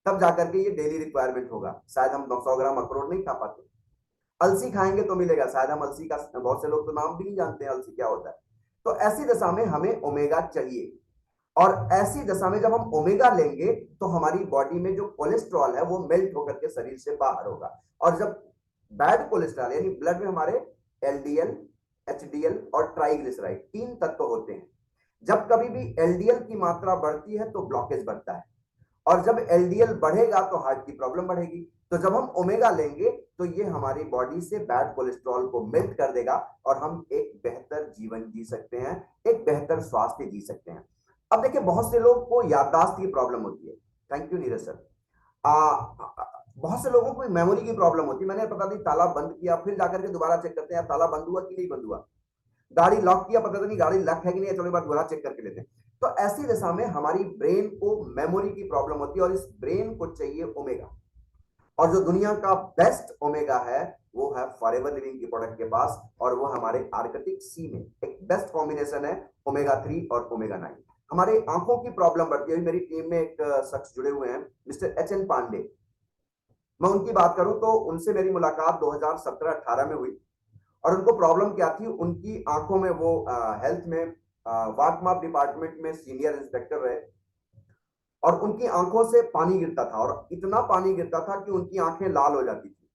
तब जाकर के ये डेली रिक्वायरमेंट होगा, शायद हम 100 ग्राम अखरोट नहीं खा पाते। अलसी खाएंगे तो मिलेगा, शायद हम अलसी का, बहुत से लोग तो नाम भी नहीं जानते हैं अलसी क्या होता है। तो ऐसी दशा में हमें ओमेगा चाहिए, और ऐसी दशा में जब हम ओमेगा लेंगे तो हमारी बॉडी में जो कोलेस्ट्रॉल है वो मेल्ट होकर के शरीर से बाहर होगा। और जब बैड कोलेस्ट्रॉल यानी ब्लड में हमारे एलडीएल, एचडीएल और ट्राइग्लिसराइड 3 तत्व होते हैं, जब कभी भी एलडीएल की मात्रा बढ़ती है तो ब्लॉकेज बढ़ता है, और जब एलडीएल बढ़ेगा तो हार्ट की प्रॉब्लम बढ़ेगी। तो जब हम ओमेगा लेंगे तो ये हमारी बॉडी से बैड कोलेस्ट्रॉल को मेल्ट कर देगा और हम एक बेहतर जीवन जी सकते हैं, एक बेहतर स्वास्थ्य जी सकते हैं। अब देखिए, बहुत से लोगों को याददाश्त की प्रॉब्लम होती है। Thank you Neeraj sir. बहुत से लोगों को मेमोरी की प्रॉब्लम होती है। मैंने पता नहीं ताला बंद किया, फिर जाकर के दोबारा चेक करते हैं ताला बंद हुआ कि नहीं बंद हुआ। गाड़ी लॉक किया, पता नहीं गाड़ी लॉक है कि नहीं, चलो एक बार दोबारा चेक करके लेते हैं। तो ऐसी दशा में हमारी ब्रेन को मेमोरी की प्रॉब्लम होती है, और इस ब्रेन को चाहिए ओमेगा। और जो दुनिया का बेस्ट ओमेगा है वो है फॉरएवर लिविंग की प्रोडक्ट के पास, और वो हमारे आर्कटिक सी में एक बेस्ट कॉम्बिनेशन है ओमेगा 3 और ओमेगा 9। हमारे आंखों की प्रॉब्लम बढ़ती है। मेरी टीम में एक शख्स जुड़े हुए हैं, मिस्टर एच एन पांडे। मैं उनकी बात करूं तो उनसे मेरी मुलाकात 2017-18 में हुई, और उनको प्रॉब्लम क्या थी? उनकी आंखों में, वो हेल्थ में वाट माप डिपार्टमेंट में सीनियर इंस्पेक्टर रहे, और उनकी आंखों से पानी गिरता था, और इतना पानी गिरता था कि उनकी आंखें लाल हो जाती थी।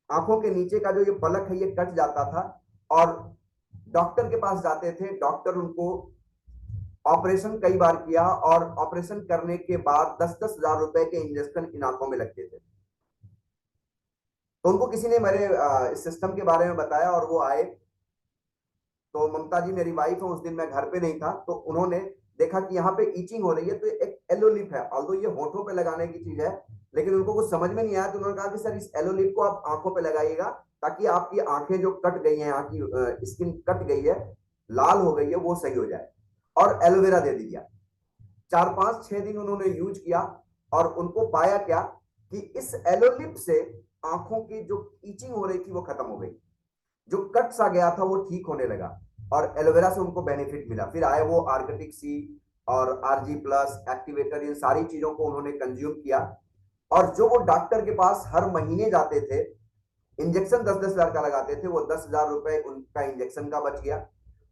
आंखों के नीचे का जो ये पलक है ये कट जाता था, और डॉक्टर के पास जाते थे। डॉक्टर उनको ऑपरेशन कई बार किया, और ऑपरेशन करने के बाद 10-10 हजार रुपए के इंजेक्शन इन आंखों में लगते थे। तो उनको किसी ने मेरे इस सिस्टम के बारे में बताया, और वो आए। तो ममता जी मेरी वाइफ है, उस दिन मैं घर पे नहीं था, तो उन्होंने देखा कि यहाँ पे ईचिंग हो रही है, तो एक एलोलिप है, ऑल्दो ये होठों पे लगाने की चीज है, लेकिन उनको कुछ समझ में नहीं आया। तो उन्होंने कहा कि सर इस एलोलिप को आप आंखों पे लगाइएगा, ताकि आपकी आंखें जो कट गई हैं, यहाँ की स्किन कट गई है, लाल हो गई है, वो सही हो जाए। और एलोवेरा दे दिया। 4-5-6 दिन उन्होंने यूज किया, और उनको पाया क्या कि इस एलोलिप से आंखों की जो ईचिंग हो रही थी वो खत्म हो गई, जो कट सा गया था वो ठीक होने लगा, और एलोवेरा से उनको बेनिफिट मिला। फिर आए वो आर्कटिक सी और RG+ एक्टिवेटर, इन सारी चीजों को उन्होंने कंज्यूम किया, और जो वो डॉक्टर के पास हर महीने जाते थे, इंजेक्शन 10-10 हजार का लगाते थे, वो 10,000 रुपए उनका इंजेक्शन का बच गया।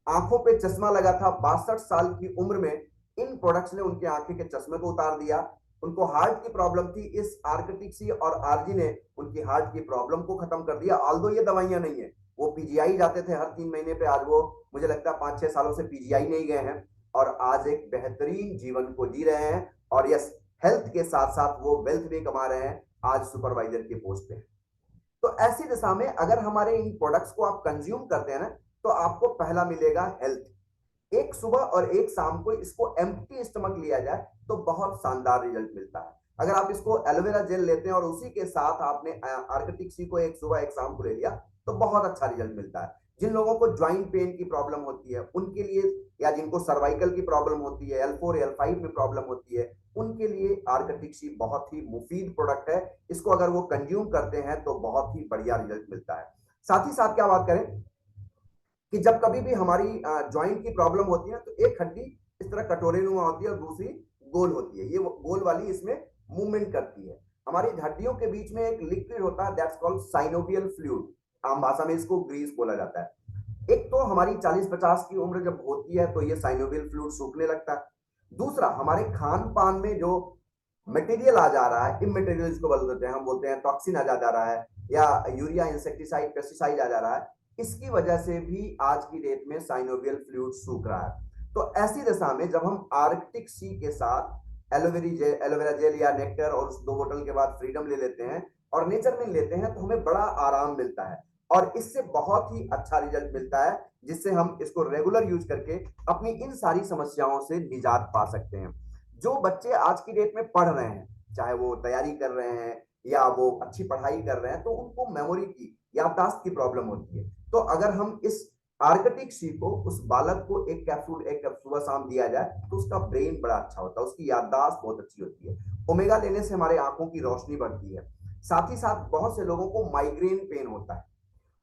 आंखों पे चश्मा लगा था, 62 साल की उम्र में इन प्रोडक्ट्स ने उनके आंखें के चश्मे को उतार दिया। उनको हार्ट की प्रॉब्लम थी, इस आर्कटिक सी और RG ने उनकी हार्ट की प्रॉब्लम को खत्म कर दिया। ऑल्दो ये दवाइयां नहीं है, वो पीजीआई जाते थे हर 3 महीने पे, आज वो मुझे लगता है 5-6 सालों से पीजीआई नहीं गए हैं, और आज एक बेहतरीन जीवन को जी रहे हैं। और यस, हेल्थ के साथ साथ वो वेल्थ भी कमा रहे हैं, आज सुपरवाइजर की पोस्ट पे। तो ऐसी दिशा में अगर हमारे इन प्रोडक्ट्स को आप कंज्यूम करते हैं ना, तो आपको पहला मिलेगा हेल्थ। एक सुबह और एक शाम को इसको एम्प्टी स्टमक लिया जाए तो बहुत शानदार रिजल्ट मिलता है। अगर आप इसको एलोवेरा जेल लेते हैं और उसी के साथ आपने आर्कटिक सी को एक सुबह एक शाम को ले लिया तो बहुत अच्छा रिजल्ट मिलता है। जिन लोगों को ज्वाइंट पेन की प्रॉब्लम होती है उनके लिए, या जिनको सर्वाइकल की प्रॉब्लम होती है, L4 L5 में प्रॉब्लम होती है, उनके लिए आर्कटिक सी बहुत ही मुफीद प्रोडक्ट है। इसको अगर वो कंज्यूम करते हैं तो बहुत ही बढ़िया रिजल्ट मिलता है। साथ ही साथ क्या बात करें कि जब कभी भी हमारी ज्वाइंट की प्रॉब्लम होती है तो एक हड्डी इस तरह कटोरे नुमा होती है और दूसरी गोल होती है, ये गोल वाली इसमें मूवमेंट करती है। हमारी हड्डियों के बीच में एक लिक्विड होता है, दैट्स कॉल्ड साइनोवियल फ्लूइड, आम भाषा में इसको ग्रीस बोला जाता है। एक तो हमारी 40-50 की उम्र जब होती है तो ये साइनोवियल फ्लूइड सूखने लगता है। दूसरा, हमारे खान पान में जो मटेरियल आ जा रहा है, इमटेरियल इसको बोल देते हैं, हम बोलते हैं टॉक्सिन आ जा रहा है, या यूरिया, इंसेक्टिसाइड, पेस्टिसाइड आ जा रहा है, इसकी वजह से भी आज की डेट में साइनोवियल फ्लूइड सूख रहा है। तो ऐसी दशा में जब हम आर्कटिक सी के साथ एलोवेरा जेल या नेक्टर और उस 2 बोतल के बाद फ्रीडम ले लेते हैं और नेचर में लेते हैं तो हमें बड़ा आराम मिलता है और इससे बहुत ही अच्छा रिजल्ट मिलता है, जिससे हम इसको रेगुलर यूज करके अपनी इन सारी समस्याओं से निजात पा सकते हैं। जो बच्चे आज की डेट में पढ़ रहे हैं, चाहे वो तैयारी कर रहे हैं या वो अच्छी पढ़ाई कर रहे हैं, तो उनको मेमोरी की, याददाश्त की प्रॉब्लम होती है। तो अगर हम इस आर्कटिक सी को उस बालक को एक कैप्सूल सुबह शाम दिया जाए तो उसका ब्रेन बड़ा अच्छा होता है, उसकी याददाश्त बहुत अच्छी होती है। ओमेगा लेने से हमारे आंखों की रोशनी बढ़ती है। साथ ही साथ बहुत से लोगों को माइग्रेन पेन होता है,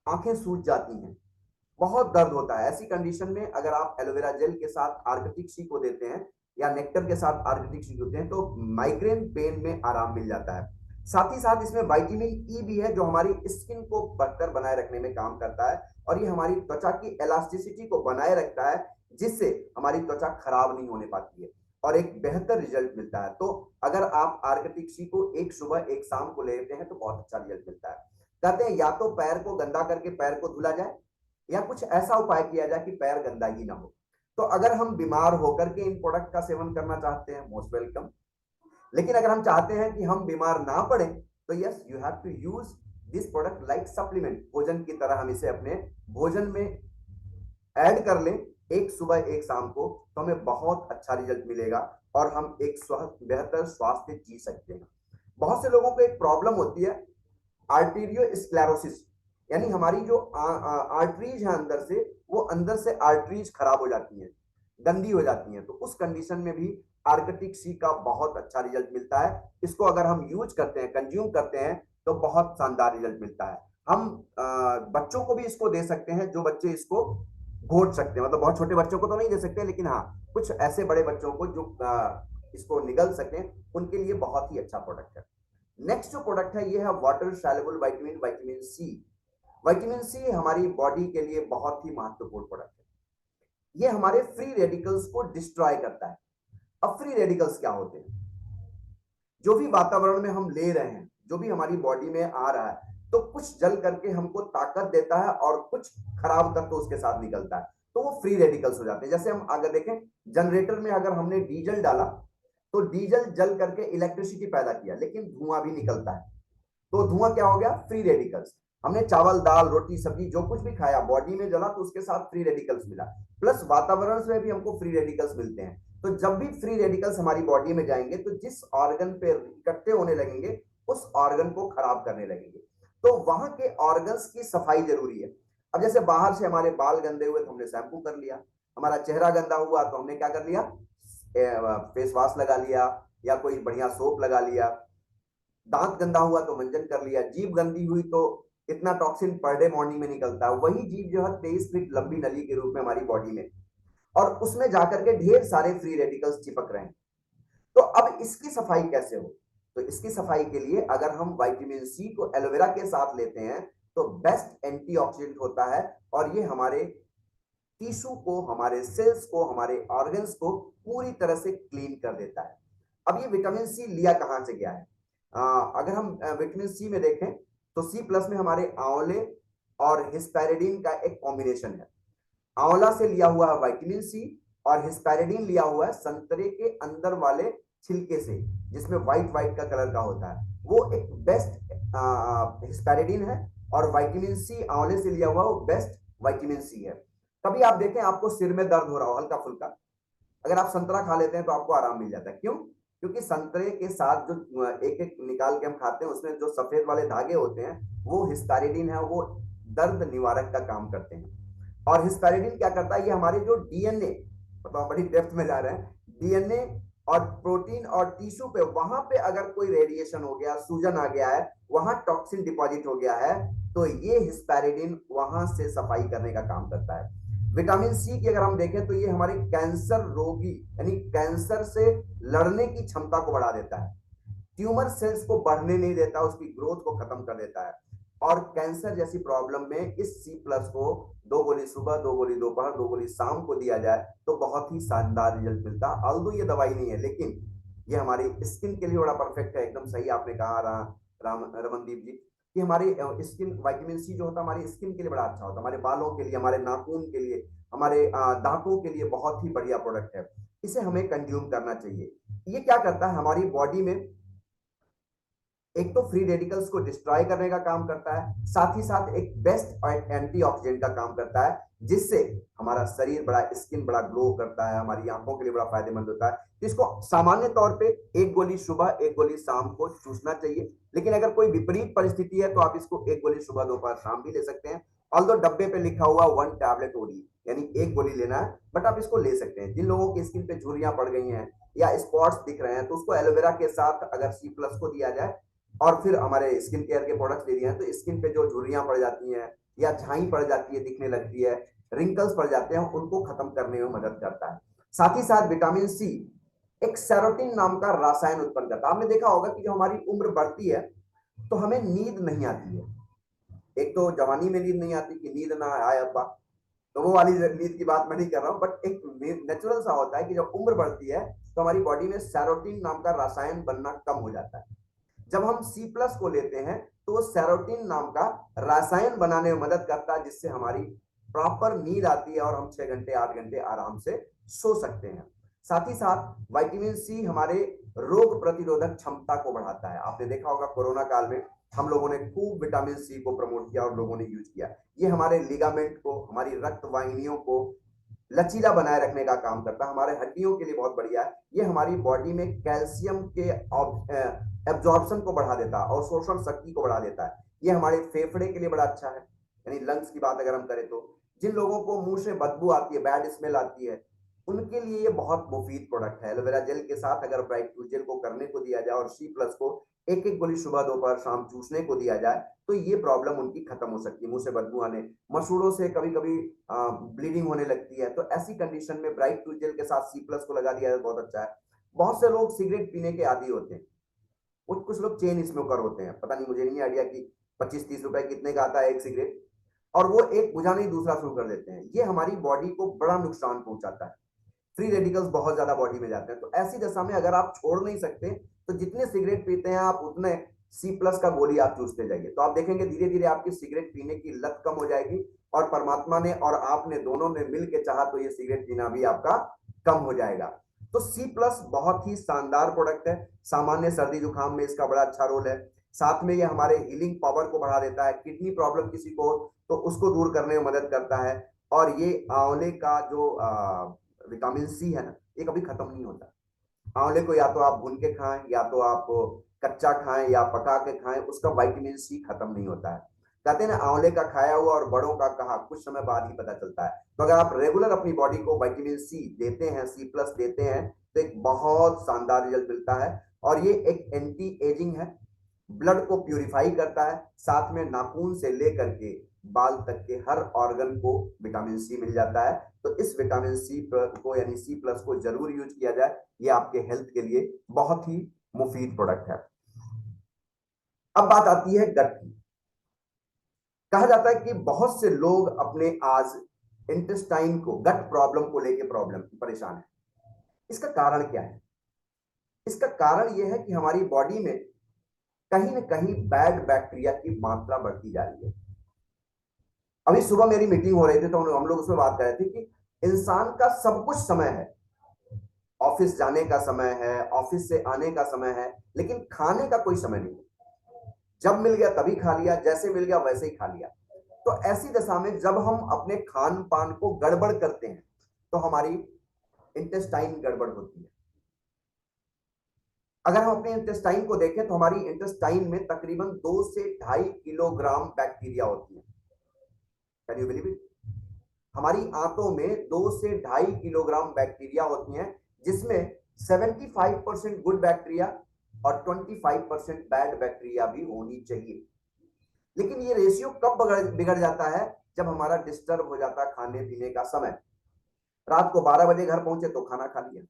आंखें सूज जाती हैं, बहुत दर्द होता है। ऐसी कंडीशन में अगर आप एलोवेरा जेल के साथ आर्कटिक सी को देते हैं या नेक्टर के साथ आर्कटिक सी देते हैं तो माइग्रेन पेन में आराम मिल जाता है। साथ ही साथ इसमें विटामिन ई भी है जो हमारी स्किन को बेहतर बनाए रखने में काम करता है और ये हमारी त्वचा की इलास्टिसिटी को बनाए रखता है, जिससे हमारी त्वचा खराब नहीं होने पाती है और एक बेहतर रिजल्ट मिलता है। तो अगर आप आर्कटिक सी को एक सुबह एक शाम को लेते हैं तो बहुत अच्छा रिजल्ट मिलता है। कहते हैं या तो पैर को गंदा करके पैर को धुला जाए या कुछ ऐसा उपाय किया जाए कि पैर गंदा ही ना हो। तो अगर हम बीमार होकर के इन प्रोडक्ट का सेवन करना चाहते हैं, मोस्ट वेलकम। लेकिन अगर हम चाहते हैं कि हम बीमार ना पड़े तो yes, you have to use this product like supplement, भोजन की तरह हम इसे अपने भोजन में ऐड कर लें एक सुबह एक शाम को, तो हमें बहुत अच्छा रिजल्ट मिलेगा और हम एक बेहतर स्वास्थ्य जी सकते हैं। बहुत से लोगों को एक प्रॉब्लम होती है आर्टीरियोस्क्लेरोसिस, यानी हमारी जो आर्टरीज है अंदर से, वो अंदर से आर्टरीज खराब हो जाती हैं, गंदी हो जाती हैं। तो उस कंडीशन में भी आर्कटिक सी का बहुत अच्छा रिजल्ट मिलता है। इसको अगर हम यूज करते हैं, कंज्यूम करते हैं तो बहुत शानदार रिजल्ट मिलता है। हम बच्चों को भी इसको दे सकते हैं, जो बच्चे इसको घोट सकते हैं, मतलब बहुत छोटे बच्चों को तो नहीं दे सकते, लेकिन हाँ कुछ ऐसे बड़े बच्चों को जो इसको निगल सकें, उनके लिए बहुत ही अच्छा प्रोडक्ट है। नेक्स्ट जो प्रोडक्ट है ये है water soluble vitamin, vitamin C. Vitamin C हमारी बॉडी के लिए बहुत ही महत्वपूर्ण प्रोडक्ट है। ये हमारे फ्री रेडिकल्स को डिस्ट्रॉय करता है। अब फ्री रेडिकल्स क्या होते हैं? जो भी वातावरण में हम ले रहे हैं, जो भी हमारी बॉडी में आ रहा है, तो कुछ जल करके हमको ताकत देता है और कुछ खराब तत्व उसके साथ निकलता है, तो वो फ्री रेडिकल्स हो जाते हैं। जैसे हम अगर देखें जनरेटर में अगर हमने डीजल डाला तो डीजल जल करके इलेक्ट्रिसिटी पैदा किया, लेकिन धुआं भी निकलता है, तो धुआं क्या हो गया? Free radicals. हमने चावल, दाल, रोटी, सब्जी जो कुछ भी खाया, बॉडी में जला तो उसके साथ फ्री रेडिकल्स मिला, प्लस वातावरण से भी हमको फ्री रेडिकल्स मिलते हैं। तो जब भी फ्री रेडिकल्स हमारी बॉडी में जाएंगे तो जिस ऑर्गन पे इकट्ठे होने लगेंगे उस ऑर्गन को खराब करने लगेंगे, तो वहां के ऑर्गन्स की सफाई जरूरी है। अब जैसे बाहर से हमारे बाल गंदे हुए तो हमने शैम्पू कर लिया, हमारा चेहरा गंदा हुआ तो हमने क्या कर लिया? फेस वॉश लगा लिया या कोई बढ़िया सोप लगा लिया, दांत गंदा हुआ तो मंजन कर लिया, जीभ गंदी हुई तो इतना टॉक्सिन पर डे मॉर्निंग में निकलता है, वही जीभ जो है 23 फीट लंबी नली के रूप में हमारी बॉडी में, और उसमें जाकर के ढेर सारे फ्री रेडिकल्स चिपक रहे हैं। तो अब इसकी सफाई कैसे हो? तो इसकी सफाई के लिए अगर हम विटामिन सी को एलोवेरा के साथ लेते हैं तो बेस्ट एंटीऑक्सीडेंट होता है और ये हमारे टिश्यू को, हमारे सेल्स को, हमारे ऑर्गन्स को पूरी तरह से क्लीन कर देता है। अब ये विटामिन सी लिया कहां से गया है? अगर हम विटामिन सी में देखें तो सी प्लस में हमारे आंवले और हिस्पैरिडीन का एक कॉम्बिनेशन है। आंवला से लिया हुआ है विटामिन सी और हिस्पैरिडीन लिया हुआ है संतरे के अंदर वाले छिलके से, जिसमें व्हाइट व्हाइट का कलर का होता है, वो एक बेस्ट हिस्पैरिडीन है, और विटामिन सी आंवले से लिया हुआ वो बेस्ट विटामिन सी है। कभी आप देखें आपको सिर में दर्द हो रहा हो हल्का फुल्का, अगर आप संतरा खा लेते हैं तो आपको आराम मिल जाता है। क्यों? क्योंकि संतरे के साथ जो एक एक निकाल के हम खाते हैं उसमें जो सफेद वाले धागे होते हैं वो हिस्पैरिडीन है, वो दर्द निवारक का काम करते हैं। और हिस्पैरिडीन क्या करता है, ये हमारे जो डीएनए, मतलब बड़ी डेप्थ में जा रहे हैं, डीएनए और प्रोटीन और टिश्यू पे, वहां पे अगर कोई रेडिएशन हो गया, सूजन आ गया है, वहां टॉक्सिन डिपॉजिट हो गया है, तो ये हिस्पैरिडीन वहां से सफाई करने का काम करता है। विटामिन सी की अगर हम देखें तो ये हमारे कैंसर रोगी यानी कैंसर से लड़ने की क्षमता को बढ़ा देता है, ट्यूमर सेल्स को बढ़ने नहीं देता, उसकी ग्रोथ को खत्म कर देता है। और कैंसर जैसी प्रॉब्लम में इस सी प्लस को 2 गोली सुबह, 2 गोली दोपहर, 2 गोली शाम को दिया जाए तो बहुत ही शानदार रिजल्ट मिलता है। ऑल्दो ये दवाई नहीं है, लेकिन ये हमारी स्किन के लिए बड़ा परफेक्ट है। एकदम सही आपने कहा रमनदीप जी कि हमारी स्किन, विटामिन सी जो होता है हमारी स्किन के लिए बड़ा अच्छा होता है, हमारे बालों के लिए, हमारे नाखून के लिए, हमारे दांतों के लिए बहुत ही बढ़िया प्रोडक्ट है। इसे हमें कंज्यूम करना चाहिए। ये क्या करता है, हमारी बॉडी में एक तो फ्री रेडिकल्स को डिस्ट्रॉय करने का काम करता है, साथ ही साथ एक बेस्ट एंटीऑक्सीडेंट का काम करता है, जिससे हमारा शरीर बड़ा, स्किन बड़ा ग्लो करता है, हमारी आंखों के लिए बड़ा फायदेमंद होता है। तो इसको सामान्य तौर पे 1 गोली सुबह, 1 गोली शाम को चूसना चाहिए। लेकिन अगर कोई विपरीत परिस्थिति है तो आप इसको 1 गोली सुबह, दोपहर, शाम भी ले सकते हैं। ऑल्दो डब्बे पे लिखा हुआ 1 टैबलेट ओडी, यानी 1 गोली लेना है, बट आप इसको ले सकते हैं। जिन लोगों की स्किन पे झुर्रियां पड़ गई हैं या स्पॉट्स दिख रहे हैं, तो उसको एलोवेरा के साथ अगर सी प्लस को दिया जाए और फिर हमारे स्किन केयर के प्रोडक्ट्स ले लिए हैं, तो स्किन पे जो झुर्रियां पड़ जाती हैं या झाई पड़ जाती है, दिखने लगती है, रिंकल्स पड़ जाते हैं, उनको खत्म करने में मदद करता है। साथ ही साथ विटामिन सी एक सेरोटिन नाम का रसायन उत्पन्न करता है। आपने देखा होगा कि जब हमारी उम्र बढ़ती है तो हमें नींद नहीं आती है। एक तो जवानी में नींद नहीं आती कि नींद ना आए अब्बा, तो वो वाली नींद की बात मैं नहीं कर रहा हूँ, बट एक नेचुरल सा होता है कि जब उम्र बढ़ती है तो हमारी बॉडी में सेरोटिन नाम का रसायन बनना कम हो जाता है। जब हम सी प्लस को लेते हैं तो वो सेरोटिन नाम का रसायन बनाने में मदद करता है, जिससे हमारी प्रॉपर नींद आती है और हम 6 घंटे 8 घंटे आराम से सो सकते हैं। साथ ही साथ विटामिन सी हमारे रोग प्रतिरोधक क्षमता को बढ़ाता है। आपने देखा होगा कोरोना काल में हम लोगों ने खूब विटामिन सी को प्रमोट किया और लोगों ने यूज किया। ये हमारे लिगामेंट को, हमारी रक्त वाहिनियों को लचीला बनाए रखने का काम करता है, हमारे हड्डियों के लिए बहुत बढ़िया है। ये हमारी बॉडी में कैल्शियम के एब्जॉर्प्शन को बढ़ा देता है और शोषण शक्ति को बढ़ा देता है। ये हमारे फेफड़े के लिए बड़ा अच्छा है, यानी लंग्स की बात अगर हम करें तो जिन लोगों को मुंह से बदबू आती है, बैड स्मेल आती है, उनके लिए ये बहुत मुफीद प्रोडक्ट है। एलोवेरा जेल के साथ अगर ब्राइट टूथ जेल को करने को दिया जाए और सी प्लस को 1-1 गोली सुबह, दोपहर, शाम चूसने को दिया जाए तो ये प्रॉब्लम उनकी खत्म हो सकती है। मुंह से बदबू आने, मसूड़ों से कभी कभी ब्लीडिंग होने लगती है, तो ऐसी कंडीशन में ब्राइट टूथ जेल के साथ सी प्लस को लगा दिया जाए बहुत अच्छा है। बहुत से लोग सिगरेट पीने के आदी होते हैं, कुछ लोग चेन स्मोकर होते हैं, पता नहीं, मुझे नहीं आइडिया कि 25-30 रुपए कितने का आता है एक सिगरेट, और वो एक बुझा नहीं दूसरा शुरू कर देते हैं। ये हमारी बॉडी को बड़ा नुकसान पहुंचाता है, फ्री रेडिकल्स बहुत ज्यादा बॉडी में जाते हैं। तो ऐसी दशा में अगर आप छोड़ नहीं सकते तो जितने सिगरेट पीते हैं आप उतने सी प्लस का गोली आप चूसते जाइए, तो आप देखेंगे धीरे धीरे आपकी सिगरेट पीने की लत कम हो जाएगी, और परमात्मा ने और आपने दोनों ने मिल के चाहा तो ये सिगरेट पीना भी आपका कम हो जाएगा। तो सी प्लस बहुत ही शानदार प्रोडक्ट है। सामान्य सर्दी जुकाम में इसका बड़ा अच्छा रोल है। साथ में ये हमारे हीलिंग पावर को बढ़ा देता है। किडनी प्रॉब्लम किसी को तो उसको दूर करने में मदद करता है। और ये आंवले का जो विटामिन सी है ना, ये कभी खत्म नहीं होता। आंवले को या तो आप भून के खाएं या तो आप कच्चा खाएं या पका के खाएं, उसका विटामिन सी खत्म नहीं होता है। कहते हैं ना, आंवले का खाया हुआ और बड़ों का कहा कुछ समय बाद ही पता चलता है। तो अगर आप रेगुलर अपनी बॉडी को विटामिन सी देते हैं, सी प्लस देते हैं, तो एक बहुत शानदार रिजल्ट मिलता है। और ये एक एंटी एजिंग है, ब्लड को प्यूरिफाई करता है, साथ में नाखून से लेकर के बाल तक के हर ऑर्गन को विटामिन सी मिल जाता है। तो इस विटामिन सी को यानी सी प्लस को जरूर यूज किया जाए, ये आपके हेल्थ के लिए बहुत ही मुफीद प्रोडक्ट है। अब बात आती है गट की। कहा जाता है कि बहुत से लोग अपने आज इंटेस्टाइन को, गट प्रॉब्लम को लेकर परेशान है। इसका कारण क्या है? इसका कारण यह है कि हमारी बॉडी में कहीं ना कहीं बैड बैक्टीरिया की मात्रा बढ़ती जा रही है। अभी सुबह मेरी मीटिंग हो रही थी तो हम लोग उसमें बात कर रहे थे कि इंसान का सब कुछ समय है, ऑफिस जाने का समय है, ऑफिस से आने का समय है, लेकिन खाने का कोई समय नहीं। जब मिल गया तभी खा लिया, जैसे मिल गया वैसे ही खा लिया। तो ऐसी दशा में जब हम अपने खान पान को गड़बड़ करते हैं तो हमारी इंटेस्टाइन गड़बड़ होती है। अगर हम अपने इंटेस्टाइन को देखें तो हमारी इंटेस्टाइन में तकरीबन 2 से 2.5 किलोग्राम बैक्टीरिया होती है। Can you believe it? हमारी आंतों में 2 से 2.5 किलोग्राम बैक्टीरिया होती हैं, जिसमें 75% गुड बैक्टीरिया और 25% बैड बैक्टीरिया भी होनी चाहिए। लेकिन ये रेशियो कब बिगड़ जाता है? जब हमारा डिस्टर्ब हो जाता है खाने पीने का समय। रात को 12 बजे घर पहुंचे तो खाना खा लिया,